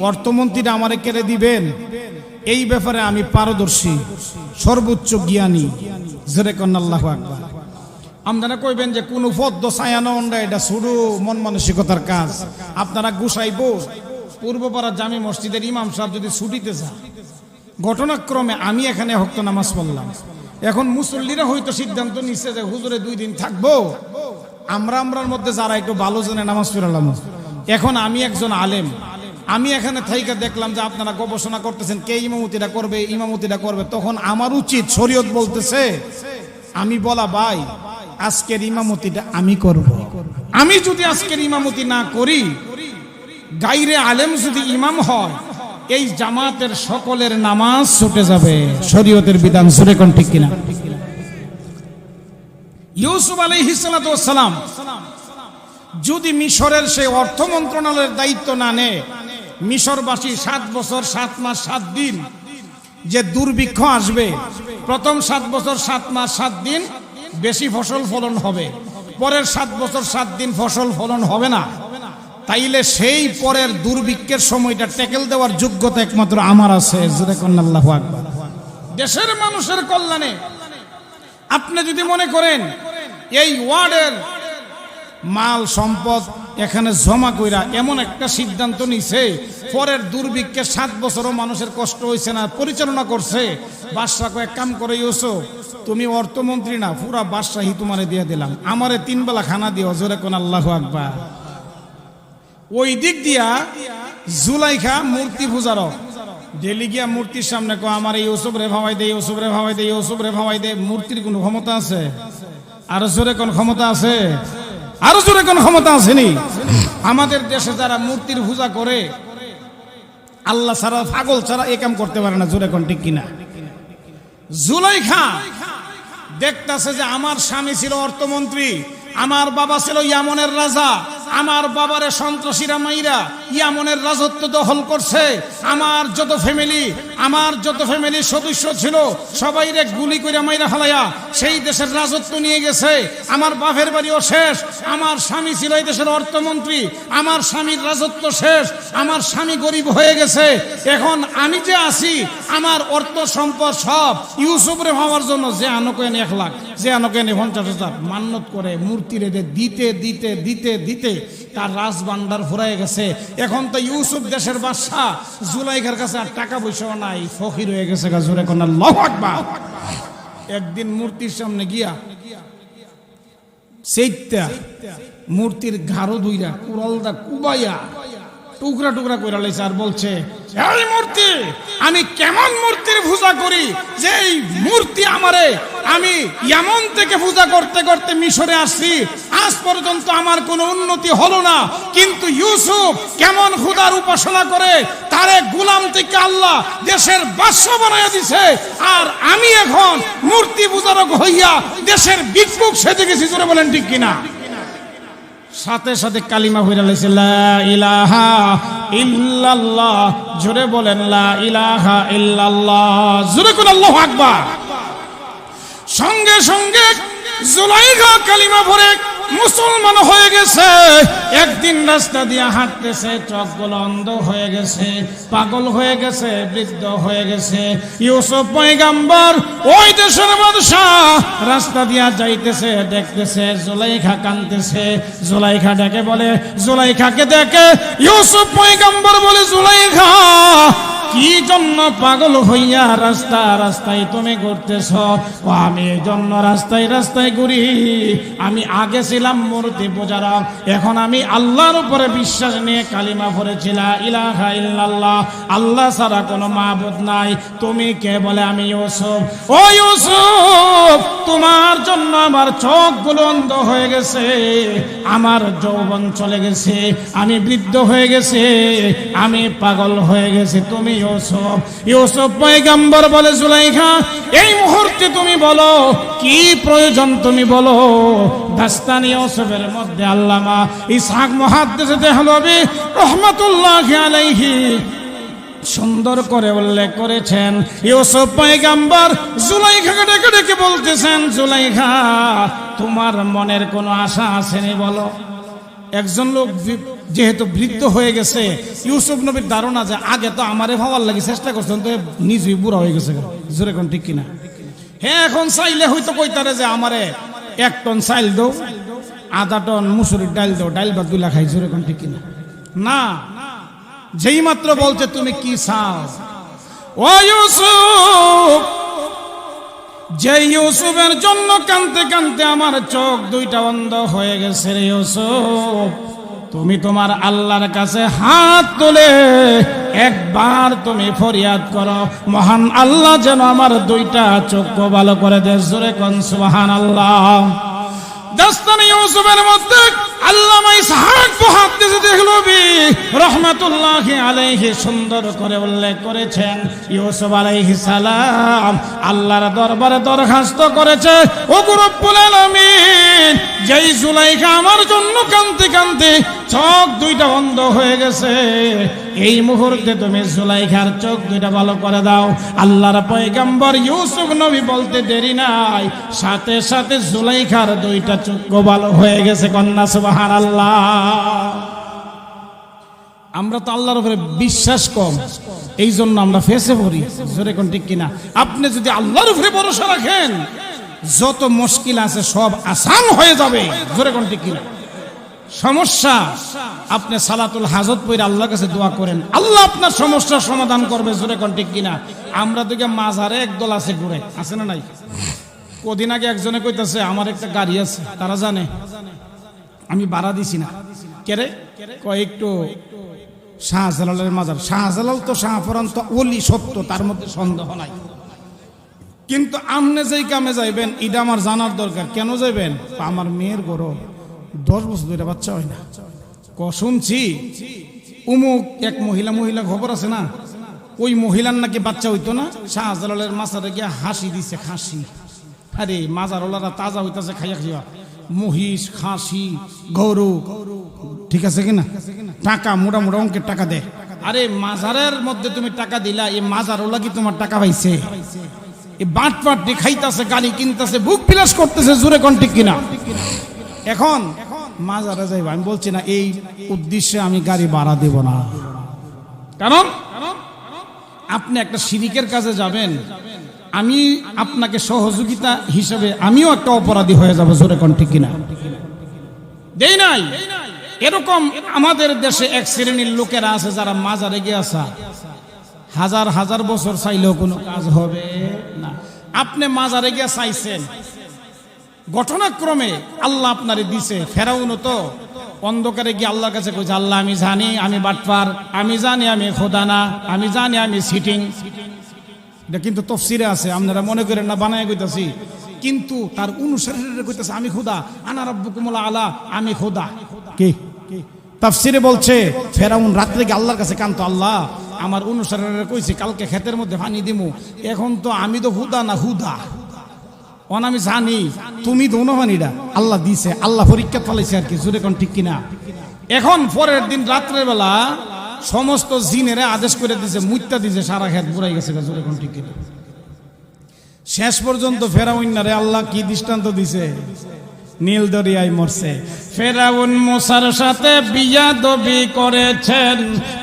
অর্থমন্ত্রীরা আমারে কেড়ে দিবেন এই ব্যাপারে আমি পারদর্শী, সর্বোচ্চ জ্ঞানী। জোরে কোন আল্লাহু আকবার। আপনারা কইবেন যে কোন পদ্ম ছায়ানো অন্ডা, এটা শুরু মন মানসিকতার কাজ। আপনারা গুছাইব পূর্বপাড়া জামি মসজিদের ইমাম সাহেব যদি ছুটিতে যান, ঘটনাক্রমে আমি এখানে হক্ত নামাজ পড়লাম, এখন মুসল্লিরা হয়তো সিদ্ধান্ত নিচ্ছে যে হুজুরে 2 দিন থাকবো, আমরার মধ্যে যারা একটু ভালো জনে নামাজ পড়লাম। এখন আমি একজন আলেম, আমি এখানে থাইকা দেখলাম যে আপনারা গবেষণা করতেছেন কে ইমামতিটা করবে, তখন আমার উচিত, শরীয়ত বলতেছে আমি বলা ভাই আজকের ইমামতিটা আমি করব। আমি যদি আজকের ইমামতি না করি, গায়রে আলেম যদি ইমাম হয়, এই জামাতের সকলের নামাজ ছুটে যাবে। শরীয়তের বিধান। জোরে কোন ঠিক কিনা? ইউসুফ আলাইহিস সালাম যদি মিশরের সেই অর্থ মন্ত্রণালয়ের দায়িত্ব না নেয়, মিশরবাসী 7 বছর 7 মাস 7 দিন যে দুর্ভিক্ষ আসবে, প্রথম 7 বছর 7 মাস 7 দিন বেশি ফসল ফলন হবে, পরের 7 বছর 7 দিন ফসল ফলন হবে না, তাইলে সেই পরের দুর্ভিক্ষের সময়টা ট্যাকেল দেওয়ার যোগ্যতা একমাত্র আমার আছে। জোরে কোন আল্লাহু আকবার। দেশের মানুষের কল্যাণে আপনি যদি মনে করেন এই ওয়ার্ডের মাল সম্পদ এখানে জমা কইরা এমন একটা সিদ্ধান্ত নিছে, পরের দুর্ভিক্ষে 7 বছরও মানুষের কষ্ট হয়েছে না, পরিচালনা করছে, বাদশা এক কাম করে ইউসুফ তুমি অর্থমন্ত্রী না, পুরা বাদশাহী তোমারে দিয়ে দিলাম, আমারে 3 বেলা খানা দিও। জোরে কোন আল্লাহু আকবার। ওই দিক দিয়া জুলাইখা মূর্তি পূজারক ডেলি গিয়া মূর্তির সামনে কো আমার ইউসুফ রে ভাবাই দে, ইউসুফ রে ভাবাই দে, ইউসুফ রে ভাবাই দে। মূর্তির কোনো ক্ষমতা আছে? আরো জোরে কোন ক্ষমতা আছে? আরো জোরে কোন ক্ষমতা আসেনি? আমাদের দেশে যারা মূর্তির পূজা করে, আল্লাহ ছাড়া, পাগল ছাড়া এ কাম করতে পারে না। জোরে কোন ঠিক কিনা? জুলাইখা দেখতাছে যে আমার স্বামী ছিল অর্থমন্ত্রী, আমার বাবা ছিল ইয়ামনের রাজা, আমার বাবারে সন্ত্রাসীরা মাইরা ইয়ামনের রাজত্ব দখল করছে, আমার যত ফ্যামিলি সদস্য ছিল সবাইরে গুলি করে মাইরা ফেলাইয়া সেই দেশের রাজত্ব নিয়ে গেছে, আমার বাপের বাড়িও শেষ, আমার স্বামী ছিল এই দেশের অর্থমন্ত্রী, আমার স্বামীর রাজত্ব শেষ, আমার স্বামী গরিব হয়ে গেছে, এখন আমি যে আছি আমার অর্থ সম্পদ সব ইউসুফরে হওয়ার জন্য যে আনকেন 1 লাখ, যে আনকেন 50,000 মান্নত করে মূর্তিরে দিতে দিতে দিতে দিতে তার রাজভান্ডার ফুরাই গেছে। এখন তো ইউসুফ দেশের বাদশা, জুলাইখার কাছে আর টাকা পয়সাও নাই, ফকির হয়ে গেছে। জোরে কোন আল্লাহু আকবার। একদিন মূর্তির সামনে গিয়া সেইটা মূর্তির ঘাড়ো দুইরা কুড়ালটা কুবাইয়া টুকরা টুকরা করে লাইছে আর বলছে, এই মূর্তি আমি কেমন মূর্তির পূজা করি যে এই মূর্তি আমারে, আমি ইয়ামন থেকে পূজা করতে করতে মিশরে আসছি, আজ পর্যন্ত আমার কোনো উন্নতি হলো না, কিন্তু ইউসুফ কেমন খোদার উপাসনা করে তারে গোলাম থেকে আল্লাহ দেশের বাদশা বানাইয়া দিছে, আর আমি এখন মূর্তি পূজারক হইয়া দেশের ভিক্ষুক সেজে গেছি। জোরে বলেন ঠিক কিনা? সাথে সাথে কালিমা হইরা লাইছে, লা ইলাহা ইল্লাল্লাহ। জোরে বলেন লা ইলাহা ইল্লাল্লাহ। জোরে কোন আল্লাহু আকবার। সঙ্গে সঙ্গে জুলাইখা কালিমা পড়ে মুসলমান হয়ে গেছে, একদিন রাস্তা দিয়ে হাঁটতেছে, চোখগুলো অন্ধ হয়ে গেছে, পাগল হয়ে গেছে, বৃদ্ধ হয়ে গেছে। ইউসুফ পয়গম্বর ওই দেশের বাদশা রাস্তা দিয়া যাইতেছে, দেখতেছে জুলাইখা কাঁদতেছে। জুলাইখা ডেকে বলে, জুলাইখাকে দেখে ইউসুফ পয়গম্বর বলে, জুলাইখা কি জন্য পাগল হইয়া রাস্তা রাস্তায় তুমি ঘুরতেছ? ও আমি এই জন্য রাস্তায় রাস্তায় ঘুরি, আমি আগে ছিলাম মূর্তি পূজারক, এখন আমি আল্লাহর উপরে বিশ্বাস নিয়ে কালিমা পড়েছিলাম, ইলাহা ইল্লাল্লাহ, আল্লাহ ছাড়া কোনো মাবুদ নাই। তুমি কে? বলে আমি ইউসুফ। ও ইউসুফ, তোমার জন্য আমার চোখগুলো অন্ধ হয়ে গেছে, আমার যৌবন চলে গেছে, আমি বৃদ্ধ হয়ে গেছে, আমি পাগল হয়ে গেছি। তুমি ইউসুফ। ইউসুফ পয়গম্বর বলে, জুলাইখা এই মুহূর্তে তুমি বলো কি প্রয়োজন, তুমি বলো। দাস্তানি ইউসুফের মধ্যে আল্লামা ইসহাক মুহাদ্দিস দেহলভী রাহমাতুল্লাহি আলাইহি সুন্দর করে উল্লেখ করেছেন। ইউসুফ পয়গম্বর জুলাইখাকে ডেকে ডেকে বলতেছেন, জুলাইখা তোমার মনের কোনো আশা আসেনি বলো। একজন লোক যেহেতু বৃদ্ধ হয়ে গেছে, ইউসুফ নবীর ধারণা যে আগে তো আমারে ভাবার লাগে চেষ্টা করছেন, তো নিজেই বুড়া হয়ে গেছে, জোরে কোন ঠিক কিনা? হ্যাঁ, এখন চাইলে হয়তো কইতারে যে আমারে 1 টন চাইল দাও, 1/2 টন মুসুরির ডাল দাও, ডাল ভাত দুলা খাই, জোরে কোন ঠিক কিনা? না, যেই মাত্র বলছে তুমি কি চাও। ও ইউসুফ, যে ইউসুফের জন্য কাঁদতে কাঁদতে আমার চোখ দুইটা অন্ধ হয়ে গেছে রে ইউসুফ, তুমি তোমার আল্লাহর কাছে হাত তুলে একবার তুমি ফরিয়াদ করো, মহান আল্লাহ যেন আমার দুইটা চোখ ভালো করে দেয়। জোরে কোন সুবহানাল্লাহ। দাস্তানি ইউসুফের মধ্যে আল্লামা ইসহাক মুহাদ্দিস দেহলভী রাহমাতুল্লাহি আলাইহি সুন্দর করে উল্লেখ করেছেন, ইউসুফ আলাইহিস সালাম আল্লাহর দরবারে দরখাস্ত করেছে, ওগো রব্বুল আলামিন, যেই জুলাইখা আমার জন্য কাঁদতে কাঁদতে চোখ দুইটা অন্ধ হয়ে গেছে, এই মুহূর্তে তুমি জুলাইখার চোখ দুইটা ভালো করে দাও। আল্লাহর পয়গম্বর ইউসুফ নবী বলতে দেরি নাই, সাথে সাথে জুলাইখার দুইটা চোখ ভালো হয়ে গেছে। কন্যা সুবহানাল্লাহ। আমরা তো আল্লাহর উপরে বিশ্বাস কম, এই জন্য আমরা ফেসে পড়ি, জোরে কোন ঠিক কিনা? আপনি যদি আল্লাহর উপরে ভরসা রাখেন, যত মুশকিল আছে সব আসান হয়ে যাবে, জোরে কোন ঠিক কিনা? সমস্যা আপনি সালাতুল হাজত পড়ে আল্লাহর কাছে দোয়া করেন, আল্লাহ আপনার সমস্যার সমাধান করবে, জোরে কোন ঠিক কিনা? আমরা তো মাজারে একদল আছে ঘুরে, আছে না নাই? কদিন আগে একজনে কইতাছে আমার একটা গাড়ি আছে, তারা জানে আমি ভাড়া দিছি না। কেরে কয় একটু শাহজালালের মাজার। শাহজালাল তো শাহপুরান তো ওলি সত্য, তার মধ্যে সন্দেহ নাই, কিন্তু আমনে যেই কামে যাইবেন এটা আমার জানার দরকার। কেন যাইবেন? আমার মেয়ের বড় 10 বছর ধরে বাচ্চা হয় না। শুনছি উমুক এক মহিলা খবর আছে না, ওই মহিলার নাকি বাচ্চা হইতো না, শাহজালালের মাজারে গিয়া হাসি দিছে, খাসি। আরে মাজারওয়ালারা তাজা হইতাছে খাইয়া খাইয়া, মহিষ, খাসি, গরু, ঠিক আছে কিনা? টাকা মোটা মোটা অঙ্কের টাকা দেয়। আরে মাজারের মধ্যে তুমি টাকা দিলা, এই মাজারওয়ালা কি তোমার টাকা পাইছে? এই বাটপাটি খাইতাছে, গাড়ি কিনতেছে, বুক বিলাস করতেছে, জোরে কোন ঠিক কিনা? এখন মাজারে যাইবা, আমি বলছি না এই উদ্দেশ্যে আমি গাড়ি ভাড়া দেব না, কারণ আপনি একটা শিরিকের কাজে যাবেন, আমি আপনাকে সহযোগিতা হিসেবে আমিও একটা অপরাধী হয়ে যাব, জোরে কোন ঠিক কিনা? দেই নাই। এরকম আমাদের দেশে এক শ্রেণীর লোকেরা আছে যারা মাজারে গিয়েছে, হাজার হাজার বছর চাইলেও কোনো কাজ হবে না। আপনি মাজারে গিয়ে চাইছেন, ঘটনাক্রমে আল্লাহ আপনারে দিছে। ফেরাউন তো অন্ধকারে গিয়ে আল্লাহর কাছে কইছে, আল্লাহ আমি জানি আমি বাটপার, আমি জানি আমি খোদা না, আমি জানি আমি সিটিং। এটা কিন্তু তফসিরে আছে, আপনারা মনে করেন না বানায় কইতাছি, কিন্তু তার অনুসারীরা কইতাছে আমি খোদা, আনা রাব্বুকুমুল আলা, আমি খোদা। কি তাফসিরে বলছে ফেরাউন রাত্রে গিয়ে আল্লাহর কাছে কান্ত, আল্লাহ আমার অনুসারীরা কইছে কালকে ক্ষেতের মধ্যে পানি দিমু, এখন তো আমি তো হুদা না হুদা, অন আমি জানি তুমি দোনো পানিটা আল্লাহ দিছে, আল্লাহ পরীক্ষা ফলাইছে আর কি, জোরে কোন ঠিক কিনা? এখন পরের দিন রাত্রের বেলা সমস্ত জিনেরে আদেশ করে দিছে, মুইত্যা দিছে, সারা ক্ষেত বুড়াই গেছে, জোরে কোন ঠিক কিনা? শেষ পর্যন্ত ফেরাউন রে আল্লাহ কি দৃষ্টান্ত দিছে, নীল দরিয়ায় মরছে। ফেরাউন মুসার সাথে বিয়াদবি করেছেন,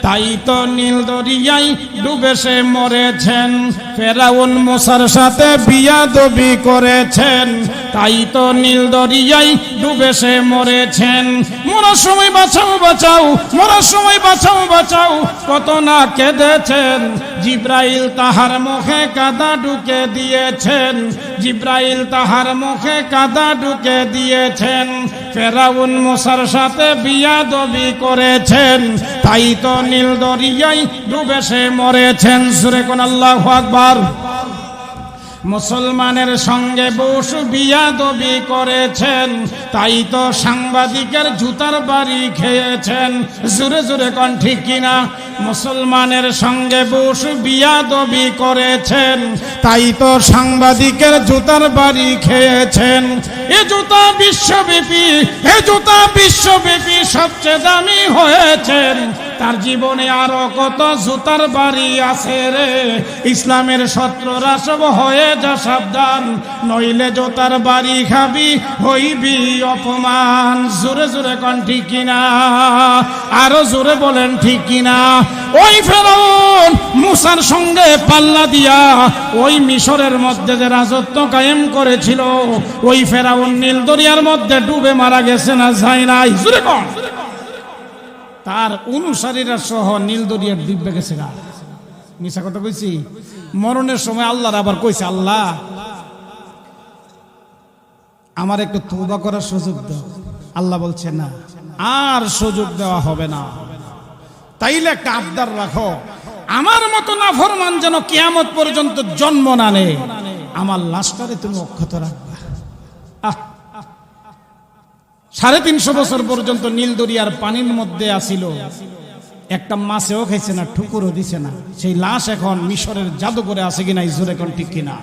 তাই তো নীল দরিয়ায় ডুবে সে মরেছেন। ফেরাউন মুসার সাথে বিয়াদবি করেছেন, তাই তো নীল দরিয়ায় ডুবে সে মরেছেন। মরার সময় বাঁচাও বাঁচাও, মরার সময় বাঁচাও বাঁচাও, কত না কেঁদেছেন। জিব্রাইল তাহার মুখে কাদা ঢুকে দিয়েছেন, জিব্রাইল তাহার মুখে কাদা ঢুকে দিয়েছেন। ফেরাউন মুসার সাথে বিয়াদবি করেছেন, তাই তো নীল দরিয়ায় ডুবে সে মরেছেন। সূরা কোন আল্লাহু আকবার। মুসলমানের সঙ্গে বসু বিয়াদবি করেছেন, তাই তো সাংবাদিকের জুতার বাড়ি খেয়েছেন। জোরে জোরে কোন ঠিক কিনা? মুসলমানের সঙ্গে বসু বিয়াদবি করেছেন, তাই তো সাংবাদিকের জুতার বাড়ি খেয়েছেন। এ জুতা বিশ্বব্যাপী, এ জুতা বিশ্বব্যাপী সবচেয়ে দামি হয়েছেন। তার জীবনে আরো কত জুতার বাড়ি আছে রে। ইসলামের শত্রুরা সব হয়ে যা সাবধান, নইলে জুতার বাড়ি খাবি, হইবি অপমান। জোরে জোরে কোন ঠিক কিনা? আরো জোরে বলেন ঠিক কিনা? ওই ফেরাউন মুসার সঙ্গে পাল্লা দিয়া ওই মিশরের মধ্যে যে রাজত্ব কায়েম করেছিল, ওই ফেরাউন নীল দরিয়ার মধ্যে ডুবে মারা গেছে না যায় নাই? জোরে কোন? তার অনুসারীরা সহ নীল দরিয়ার ডুবে গেছে না। মিশা কথা কইছি? মরণের সময় আল্লাহর আবার কইছে, আল্লাহ আমার একটু তওবা করার সুযোগ দাও। আল্লাহ বলছে না, আর সুযোগ দেওয়া হবে না। তাইলে একটা আবদার রাখো, আমার মতো নাফরমান যেন কিয়ামত পর্যন্ত জন্ম না নেয়, আমার লাশটারে তুমি অক্ষত রাখবা। 350 বছর পর্যন্ত নীল দরিয়ার পানির মধ্যে আসিল, একটা মাছেও খাইছে না, ঠুকুরও দিছে না। সেই লাশ এখন মিশরের জাদুঘরে আছে কিনা? জোরে কোন ঠিক কিনা?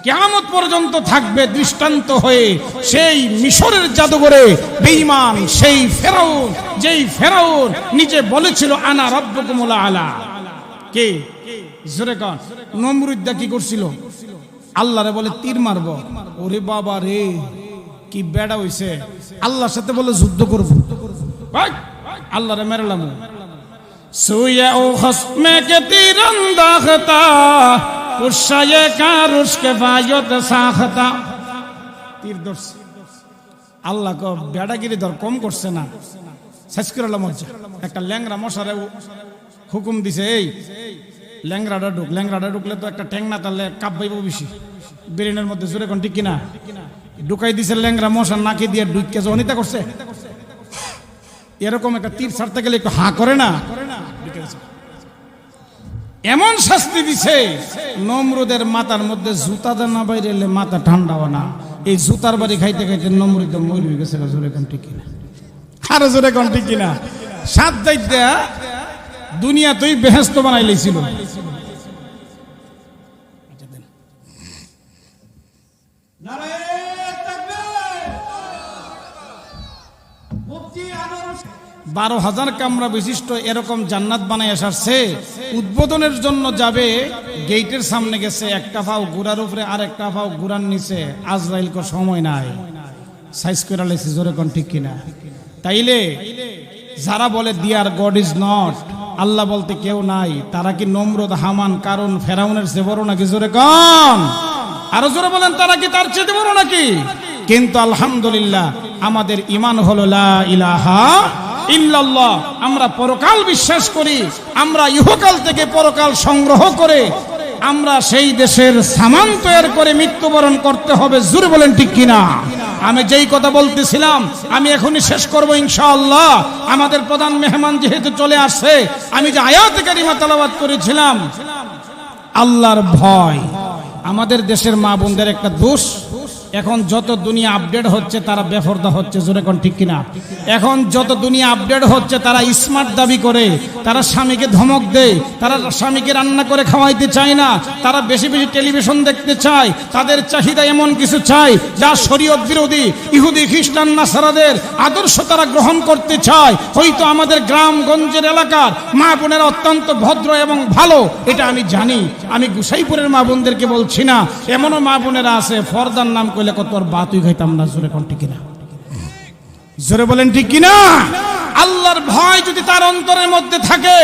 কিয়ামত পর্যন্ত থাকবে দৃষ্টান্ত হয়ে সেই মিশরের জাদুঘরে বেঈমান সেই ফেরাউন, যেই ফেরাউন নিজে বলেছিল আনা রাব্বুকুমুল আলা। কে? জোরে কোন? নমরুদা কি করছিল? আল্লাহরে বলে তীর মারব। ওরে বাবা রে, কি বেড়া হইছে! আল্লাহর সাথে বলে যুদ্ধ করব, আল্লাহরে মেরলাম। সুয়ে ও খসমে কে তীর আন্দাখতা, উশয়ে কার উসকে বায়ত সাখতা। তীর ধরছে, আল্লাহ কো বেড়াগিরি ধর কম করছে না, শেষ করে মজা। একটা ল্যাংরা মশারে হুকুম দিছে, এই ল্যাংরাটা ঢুক। ল্যাংরাটা ঢুকলে তো একটা ঠ্যাং না তাহলে কাপ বাইব বেশি ব্রেনের মধ্যে। জোরে কোন ঠিক কিনা? ঢুকাই দিছে ল্যাংরা মশা, নাকি দিয়ে ঢুকে জনিতা করছে। এরকম একটা তীর ছাড়তে গেলে একটু হা করে না? এমন শাস্তি দিছে, নমরুদের মাথার মধ্যে জুতা না বাইরে এলে মাথা ঠান্ডাও না। এই জুতার বাড়ি খাইতে খাইতে নমরুদ মরে গেছে। জোরে কোন ঠিক কিনা? আরো জোরে কোন ঠিক কিনা? 7 দাইতে দুনিয়া তুই বেহেস্ত বানাই লইছিল। বারো 12,000 কামরা বিশিষ্ট এরকম জান্নাত বানাই আসারছে। উদ্বোধনের জন্য যাবে, গেটের সামনে গেছে, একটা পাও গুড়ার উপরে আর একটা পাও গুড়ার নিচে। আজরাইল কো সময় নাই, সাইজ করে লাইছে। জোরে কোন ঠিক কিনা? তাইলে যারা বলে দিয়ার গড ইজ নট, আল্লাহ বলতে কেউ নাই, তারা কি নমরুদ, হামান, কারুন, ফেরাউনের চেয়ে বড় নাকি? জোরে কোন? আরো জোরে বলেন, তারা কি তার চেয়ে বড় নাকি? কিন্তু আলহামদুলিল্লাহ আমাদের ঈমান হলো লা ইলাহা ইল্লাল্লাহ। আমরা পরকাল বিশ্বাস করি, আমরা ইহকাল থেকে পরকাল সংগ্রহ করে আমরা সেই দেশের সামান তৈরি করে মৃত্যুবরণ করতে হবে। জোরে বলেন ঠিক কিনা? আমি যেই কথা বলতেছিলাম আমি এখনই শেষ করব ইনশাআল্লাহ। আমাদের প্রধান মেহমান যেহেতু চলে আসছে, আমি যে আয়াতে কারিমা তেলাওয়াত করেছিলাম, আল্লাহর ভয়। আমাদের দেশের মা বোনদের একটা দোষ, এখন যত দুনিয়া আপডেট হচ্ছে তারা বেপরদা হচ্ছে। জোরে কোন ঠিক কিনা? এখন যত দুনিয়া আপডেট হচ্ছে তারা স্মার্ট দাবি করে, তারা স্বামীকে ধমক দেয়, তারা স্বামীকে রান্না করে খাওয়াইতে চায় না, তারা বেশি বেশি টেলিভিশন দেখতে চায়, তাদের চাহিদা এমন কিছু চায় যা শরীয়ত বিরোধী। ইহুদি খ্রিস্টান নাসারাদের আদর্শ তারা গ্রহণ করতে চায়। হয়তো আমাদের গ্রামগঞ্জের এলাকার মা বোনেরা অত্যন্ত ভদ্র এবং ভালো, এটা আমি জানি। আমি গুসাইপুরের মা বোনদেরকে বলছি না, এমনও মা বোনেরা আছে ফরদার নাম কইলে কত আর বাতুই খাইতাম না। জোরে কোন ঠিক কিনা? জোরে বলেন ঠিক কিনা? আল্লাহর ভয় যদি তার অন্তরের মধ্যে থাকে,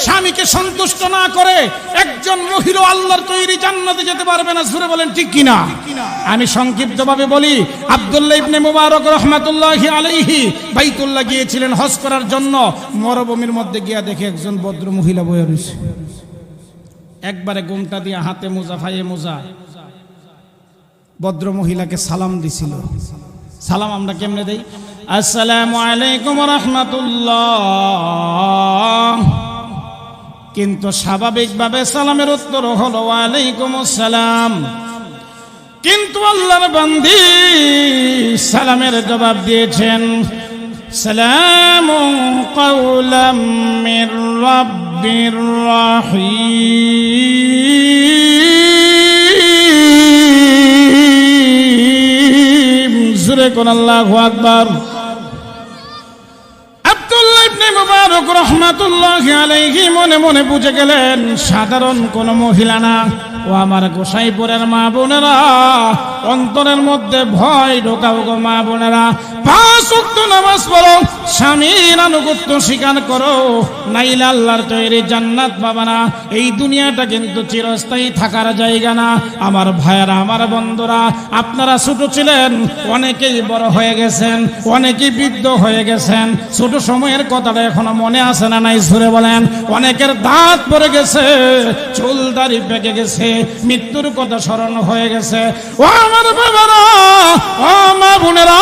স্বামীকে সন্তুষ্ট না করে একজন মহিলা আল্লাহর তৈরি জান্নাতে যেতে পারবে না। জোরে বলেন ঠিক কিনা? আমি সংক্ষিপ্তভাবে বলি, আব্দুল্লাহ ইবনে মুবারক রাহমাতুল্লাহি আলাইহি বাইতুল্লাহ গিয়েছিলেন হজ করার জন্য। মরুভূমির মধ্যে গিয়া দেখে একজন ভদ্র মহিলা বসে রয়েছে, একবারে গোমটা দিয়ে হাতে মোজা, ফাইয়ে মোজা, ভদ্র মহিলাকে সালাম দিছিল। সালাম আমরা কেমনে দেই? আসসালামু আলাইকুম রাহমাতুল্লাহ। কিন্তু স্বাভাবিকভাবে সালামের উত্তর হলো ওয়ালাইকুম আসসালাম। কিন্তু আল্লাহর বান্দি সালামের জবাব দিয়েছেন সালামুন কাওলাম মির রাব্বির রাহিম। জোরে কোন আল্লাহু আকবার। আব্দুল্লাহ ইবনে মুবারক রাহমাতুল্লাহি আলাইহি মনে মনে বুঝে গেলেন সাধারণ কোন মহিলা না। ও আমার গোসাইপুরের মা বোনেরা, অন্তরের মধ্যে ভয় ঢোকাও গো মা বোনেরা। 5 ওয়াক্ত নামাজ পড়ো, স্বামীর আনুগত্য স্বীকার করো, নাইলে আল্লাহর তৈরি জান্নাত পাবা না। এই দুনিয়াটা কিন্তু চিরস্থায়ী থাকার জায়গা না। আমার ভাইয়েরা, আমার বন্ধুরা, আপনারা ছোট ছিলেন, অনেকেই বড় হয়ে গেছেন, অনেকেই বৃদ্ধ হয়ে গেছেন। ছোট সময়ের কথাটা এখনো মনে আছে না নাই? সুরে বলেন। অনেকের দাঁত পড়ে গেছে, চুল দাড়ি পেকে গেছে, মৃত্যুর কথা স্মরণ হয়ে গেছে। ও আমার বাবারা, ও মা বোনেরা,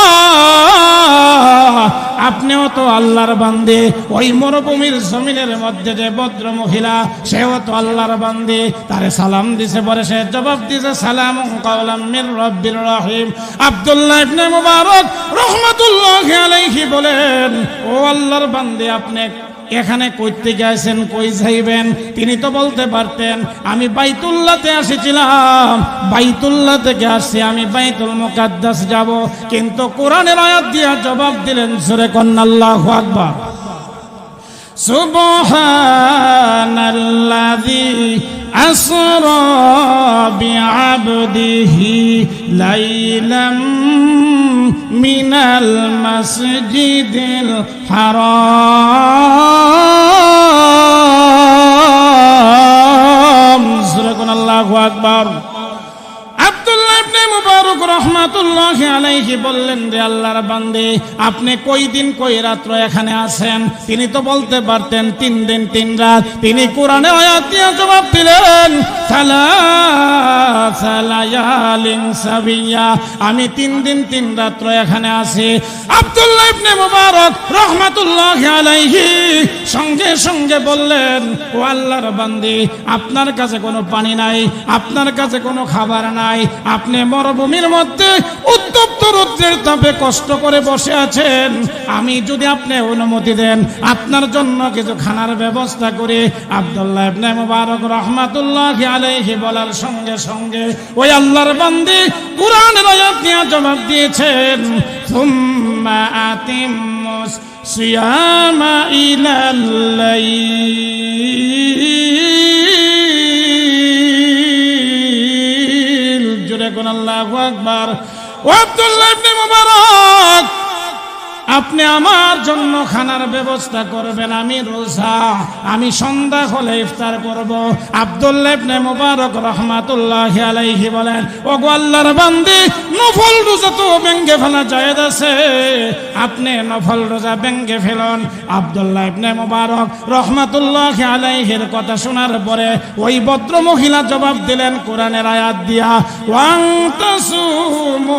আপনিও তো আল্লাহর বান্দে। ওই মরুভূমির জমিনের মধ্যে যে ভদ্র মহিলা, সেও তো আল্লাহর বান্দে। তারে সালাম দিছে, পরে সে জবাব দিছে সালামুন কাওলাম মির রাব্বির রাহিম। আব্দুল্লাহ ইবনে মুবারক রাহমাতুল্লাহি আলাইহি বলেন, ও আল্লাহর বান্দে, আপনি এখানে কইতে গেছেন, কই যাইবেন? তিনি তো বলতে পারতেন আমি বাইতুল্লাহতে এসেছিলাম, বাইতুল্লাহ থেকে আসছি, আমি বাইতুল মুকাদ্দাস যাব। কিন্তু কোরআনের আয়াত দিয়া জবাব দিলেন, সূরা কন্না আল্লাহু আকবার। সুবহানাল্লাযী আসরা বিআবদিহি লাইলাম মিনাল মাসজিদিল হারাম। সূরা আল্লাহু আকবার। আব্দুল্লাহ ইবনে মুবারক রাহমাতুল্লাহি আলাইহি বললেন, রে আল্লাহর বান্দে, আপনি কই দিন কই রাত্র এখানে আছেন? তিনি তো বলতে পারতেন 3 দিন 3 রাত। তিনি কোরআনে আয়াত দিয়ে জবাব দিলেন সালাসা লায়ালিন সাবিয়া, আমি 3 দিন 3 রাত্র এখানে আছি। আব্দুল্লাহ ইবনে মুবারক রাহমাতুল্লাহি আলাইহি সঙ্গে সঙ্গে বললেন, ও আল্লাহর বান্দে, আপনার কাছে কোনো পানি নাই, আপনার কাছে কোনো খাবার নাই, আপনি মরুভূমির মধ্যে উত্তপ্ত রৌদ্রের তাপে কষ্ট করে বসে আছেন। আমি যদি আপনি অনুমতি দেন, আপনার জন্য কিছু খানার ব্যবস্থা করে। আব্দুল্লাহ ইবনে মুবারক রাহমাতুল্লাহি আলাইহি বলার সঙ্গে সঙ্গে ওই আল্লাহর বান্দী কুরআনের আয়াত নিয়ে জবাব দিয়েছেন সুম্মা আতিম্মুস সিয়ামা ইলাল লাইল। জোরে কোন আল্লাহু আকবার। ও আব্দুল্লাহ ইবনে মুবারক, আপনি আমার জন্য খানার ব্যবস্থা করবেন, আমি রোজা, আমি সন্ধ্যা হলে ইফতার করব। আব্দুল্লাহ ইবনে মুবারক রাহমাতুল্লাহি আলাইহি বলেন, ও গো আল্লাহর বান্দী, নফল রোজা তো ভেঙে ফেলা জায়েজ আছে, আপনি নফল রোজা ভেঙে ফেলুন। আব্দুল্লাহ ইবনে মুবারক রাহমাতুল্লাহি আলাইহির কথা শোনার পরে ওই ভদ্র মহিলা জবাব দিলেন কোরআনের আয়াত দিয়া, ওয়ান তাসুমু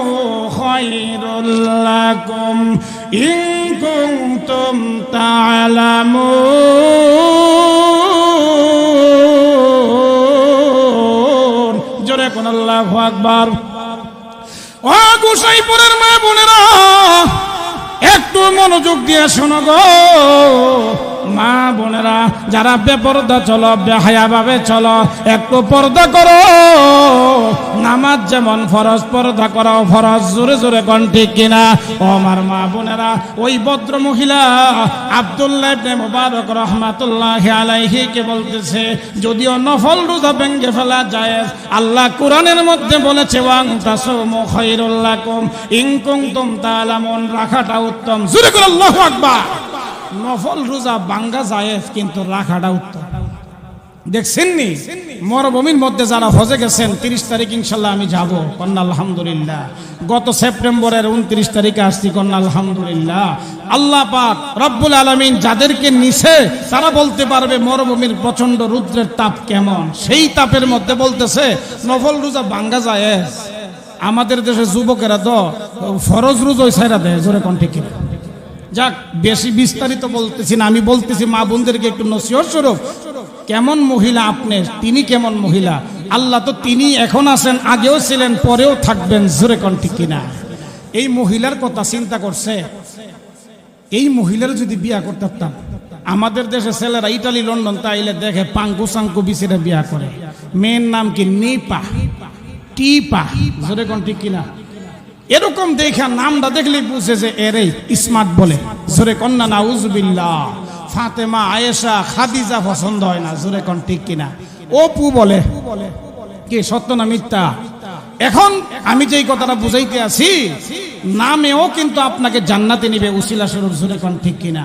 খায়রুল লাকুম ইন কুনতুম তা'লামুন। জোরে কোন আল্লাহু আকবার। ও গোসাইপুরের মা বোনেরা, একটু মনোযোগ দিয়ে শোনো গো। মা বোনেরা যারা বেপরদা চলো, বেহায়া ভাবে চলো, একটু পর্দা করো। নামাজ যেমন ফরজ, পর্দা করো ফরজ। জোরে জোরে কোন ঠিক কিনা? ও আমার মা বোনেরা, ওই ভদ্র মহিলা আব্দুল্লাহ ইবনে মুবারক রাহমাতুল্লাহি আলাইহি কে বলতেছে, যদিও নফল রোজা ভেঙে ফেলা জায়েজ, আল্লাহ কোরআনের মধ্যে বলেছে ওয়াং তাসুমু খায়রুল লাকুম ইন কুনতুম তা'লামুন, রাখাটা উত্তম। জোরে করে আল্লাহু আকবার। নফল রোজা ভাঙা জায়েজ, কিন্তু রাখাটা উত্তম। দেখছেন নি মরুভূমির মধ্যে যারা হজে গেছেন, 30 তারিখ ইনশাআল্লাহ আমি যাব, কন্যা আলহামদুলিল্লাহ। গত সেপ্টেম্বরের 29 তারিখে আসছি, কন্যা আলহামদুলিল্লাহ। আল্লাহ পাক রব্বুল আলামিন যাদেরকে নিছে তারা বলতে পারবে মরুভূমির প্রচন্ড রৌদ্রের তাপ কেমন। সেই তাপের মধ্যে বলতেছে নফল রোজা ভাঙা জায়েজ। আমাদের দেশে যুবকেরা তো ফরজ রোজাই ছাইরা দেয়। জোরে কোন ঠিক কিনা? যাক, বেশি বিস্তারিত বলতেছি না, আমি বলতেছি মা বোনদেরকে একটু নসিহত স্বরূপ। কেমন মহিলা আপনি, তিনি কেমন মহিলা? আল্লাহ তো তিনি এখন আছেন, আগেও ছিলেন, পরেও থাকবেন। জোরে কোন ঠিক কিনা? এই মহিলার কথা চিন্তা করছে, এই মহিলার যদি বিয়া করতাম, আমাদের দেশে ছেলেরা ইটালি লন্ডন তাইলে দেখে পাঙ্কু সাঙ্কু বিচিরে বিয়া করে। মেয়ের নাম কি? নিপা, টিপা। জোরে কোন ঠিক কিনা? এরকম দেখা নামটা দেখলেই বুঝে যে এরে স্মার্ট বলে। জোরে কন্যা নাউজুবিল্লাহ। ফাতেমা, আয়েশা, খাদিজা পছন্দ হয় না। জোরে কোন ঠিক কিনা? অপু বলে। কি সত্য না মিথ্যা? এখন আমি যেই কথাটা বুঝাইতে আছি, নামেও কিন্তু আপনাকে জান্নাতে নিবে উসিলা স্বরূপ। জোরে কোন ঠিক কিনা?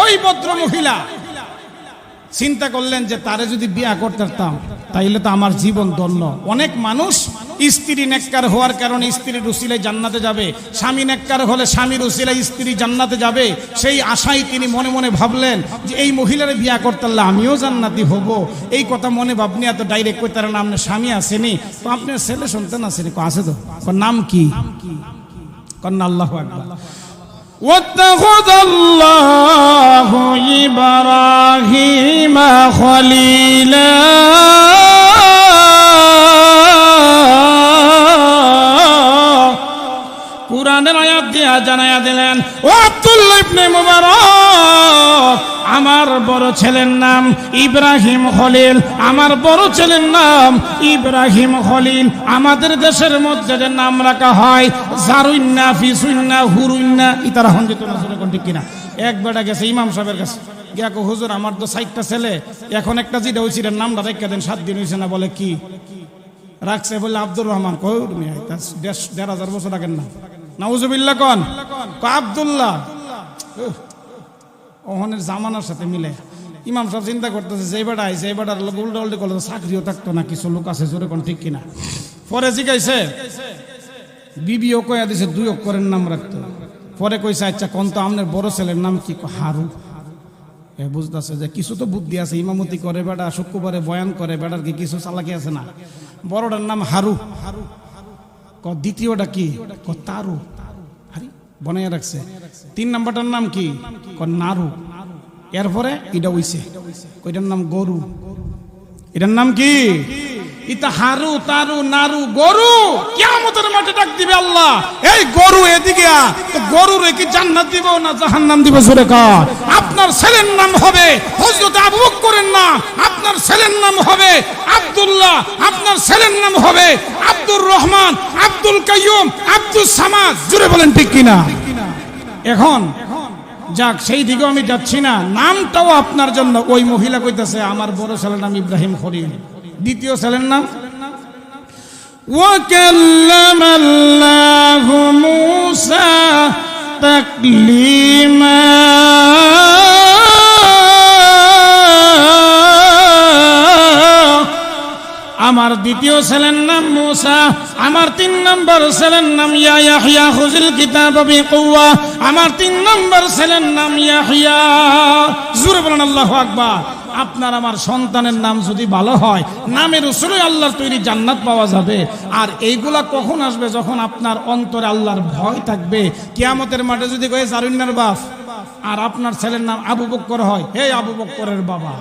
ওই ভদ্র মহিলা চিন্তা করলেন যে তারে যদি বিয়া করতাম তাইলে তো আমার জীবন ধন্য। অনেক মানুষ স্ত্রী নেককার হওয়ার কারণে স্ত্রীর উসিলায় জান্নাতে যাবে, স্বামী নেককার হলে স্বামীর উসিলায় স্ত্রী জান্নাতে যাবে। সেই আশায় তিনি মনে মনে ভাবলেন যে এই মহিলারে বিয়া করতাল্লা আমিও জান্নাতি হব। এই কথা মনে ভাবনি, এত ডাইরেক্ট কই তার আপনার স্বামী আসেনি তো আপনার ছেলে সন্তান আসেনি? আছে তো। নাম কি? কন্যা আল্লাহু আকবার। واتخذ الله إبراهيم خليلا কুরআনের আয়াত দিয়া জানায়া দিলেন, ও আব্দুল্লাহ ইবনে মুবারক, আমার বড় ছেলের নাম ইব্রাহিম খলিল। আমার বড় ছেলের নাম ইব্রাহিম খলিল। আমাদের দেশের মধ্যে যে নাম রাখা হয় জারুন্না, ফিসুন্না, হুরুন্না, ইতারা হন্দিত না। জোরে কোন ঠিক কিনা? এক বেটা গেছে ইমাম সাহেবের কাছে, গিয়া কো হুজুর আমার তো 4টা ছেলে, এখন একটা যেটা হইছে এর নামটা রেখে দেন, 7 দিন হইছে না। বলে কি রাখছে? বলে আব্দুর রহমান। কই মিয়া, 1,500 বছর আগের নাম। নাউজুবিল্লাহ কোন? আব্দুল্লাহ। ওহনের জামানার সাথে মিলে ইমাম সাহেব চিন্তা করতেছে যে বেটা আইছে, এই বেটার উল্টা উল্টি করলে চাকরিও থাকতো না, কিছু লোক আছে। জোরে কোন ঠিক কিনা? পরে জিগাইছে, বিবিও কয়া দিছে 2 অক্ষরের নাম রাখতো। পরে কইছে আচ্ছা কোন তো আপনার বড় ছেলের নাম কি? হারু। বুঝতেছে যে কিছু তো বুদ্ধি আছে, ইমামতি করে বেটা, শুক্রবারে বয়ান করে, বেটার কি কিছু চালাকি আছে না? বড়টার নাম হারু। দ্বিতীয়টা কি? তারু। বনাইয়া রাখছে। 3 নাম্বারটার নাম কি? নারু। এরপরে এটা হইছে, কইটার নাম গরু। এটার নাম কি? ইতা হারু, তারু, নারু, গরু। কিয়ামতের মাঠে ডাক দিবে আল্লাহ, এই গরু এদিকে আ। তো গরুর কি জান্নাত দিব না জাহান্নাম দিব? জোরে কর। আপনার ছেলের নাম হবে হযরত আবু বকরের নাম, আপনার ছেলের নাম হবে আব্দুল্লাহ, আপনার ছেলের নাম হবে আব্দুর রহমান, আব্দুল কাইয়ুম, আব্দুস সামাদ। জোরে বলেন ঠিক কিনা? এখন যাক, সেই দিকেও আমি যাচ্ছি না, নামটাও আপনার জন্য। ওই মহিলা কইতাছে আমার বড় ছেলের নাম ইব্রাহিম খলিল, দ্বিতীয় ছেলের নাম وَكَلَّمَ اللَّهُ مُوسَى تَكْلِيمًا। আমার দ্বিতীয় ছেলের নাম মুসা। আমার 3 নম্বর ছেলের নাম ইয়াহইয়া খুযিল কিতাব বিকুওয়া। আমার 3 নম্বর ছেলের নাম ইয়াহইয়া। জোরে বলেন আল্লাহু আকবার। আপনার আমার সন্তানের নাম যদি ভালো হয়, নামের উসুলে আল্লাহর তৈরি জান্নাত পাওয়া যাবে। আর এইগুলা কখন আসবে? যখন আপনার অন্তরে আল্লাহর ভয় থাকবে। কিয়ামতের মাঠে যদি কয়ে জারুন্নার বাপ আর আপনার ছেলের নাম আবু বকর হয়, হে আবু বকরের বাবা,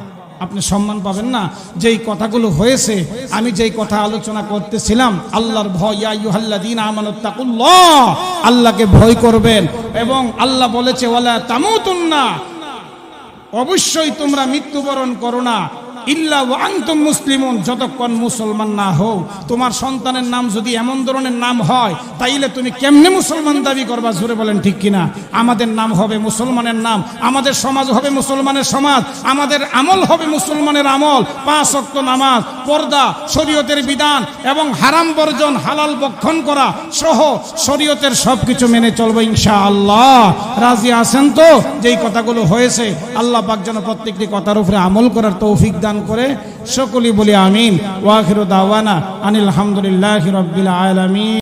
আপনি সম্মান পাবেন না। যেই কথাগুলো হয়েছে, আমি যেই কথা আলোচনা করতেছিলাম, আল্লাহর ভয়, ইয়া আইয়ুহাল্লাযীনা আমানুত্তাকুল্লাহ, আল্লাহকে ভয় করবেন। এবং আল্লাহ বলেছে ওয়ালা তামুতুন্না অবশ্যই তোমরা মৃত্যুবরণ করো না ইল্লা ওয়া আনতুম মুসলিমুন, যতক্ষণ মুসলমান না হও। তোমার সন্তানের নাম যদি এমন ধরনের নাম হয়, তাইলে তুমি কেমনে মুসলমান দাবি করবা? জোরে বলেন ঠিক কিনা? আমাদের নাম হবে মুসলমানের নাম, আমাদের সমাজ হবে মুসলমানের সমাজ, আমাদের আমল হবে মুসলমানের আমল। 5 ওয়াক্ত নামাজ, পর্দা, শরীয়তের বিধান এবং হারাম বর্জন, হালাল ভক্ষণ করা সহ শরীয়তের সবকিছু মেনে চলবো ইনশাআল্লাহ। রাজি আছেন তো? যেই কথাগুলো হয়েছে আল্লাহ পাক যেন প্রত্যেকটি কথার উপরে আমল করার তৌফিক দান করে। সকলেই বলি আমিন। ওয়া আখিরু দাওয়ানা আনিল হামদুলিল্লাহি রাব্বিল আলামিন।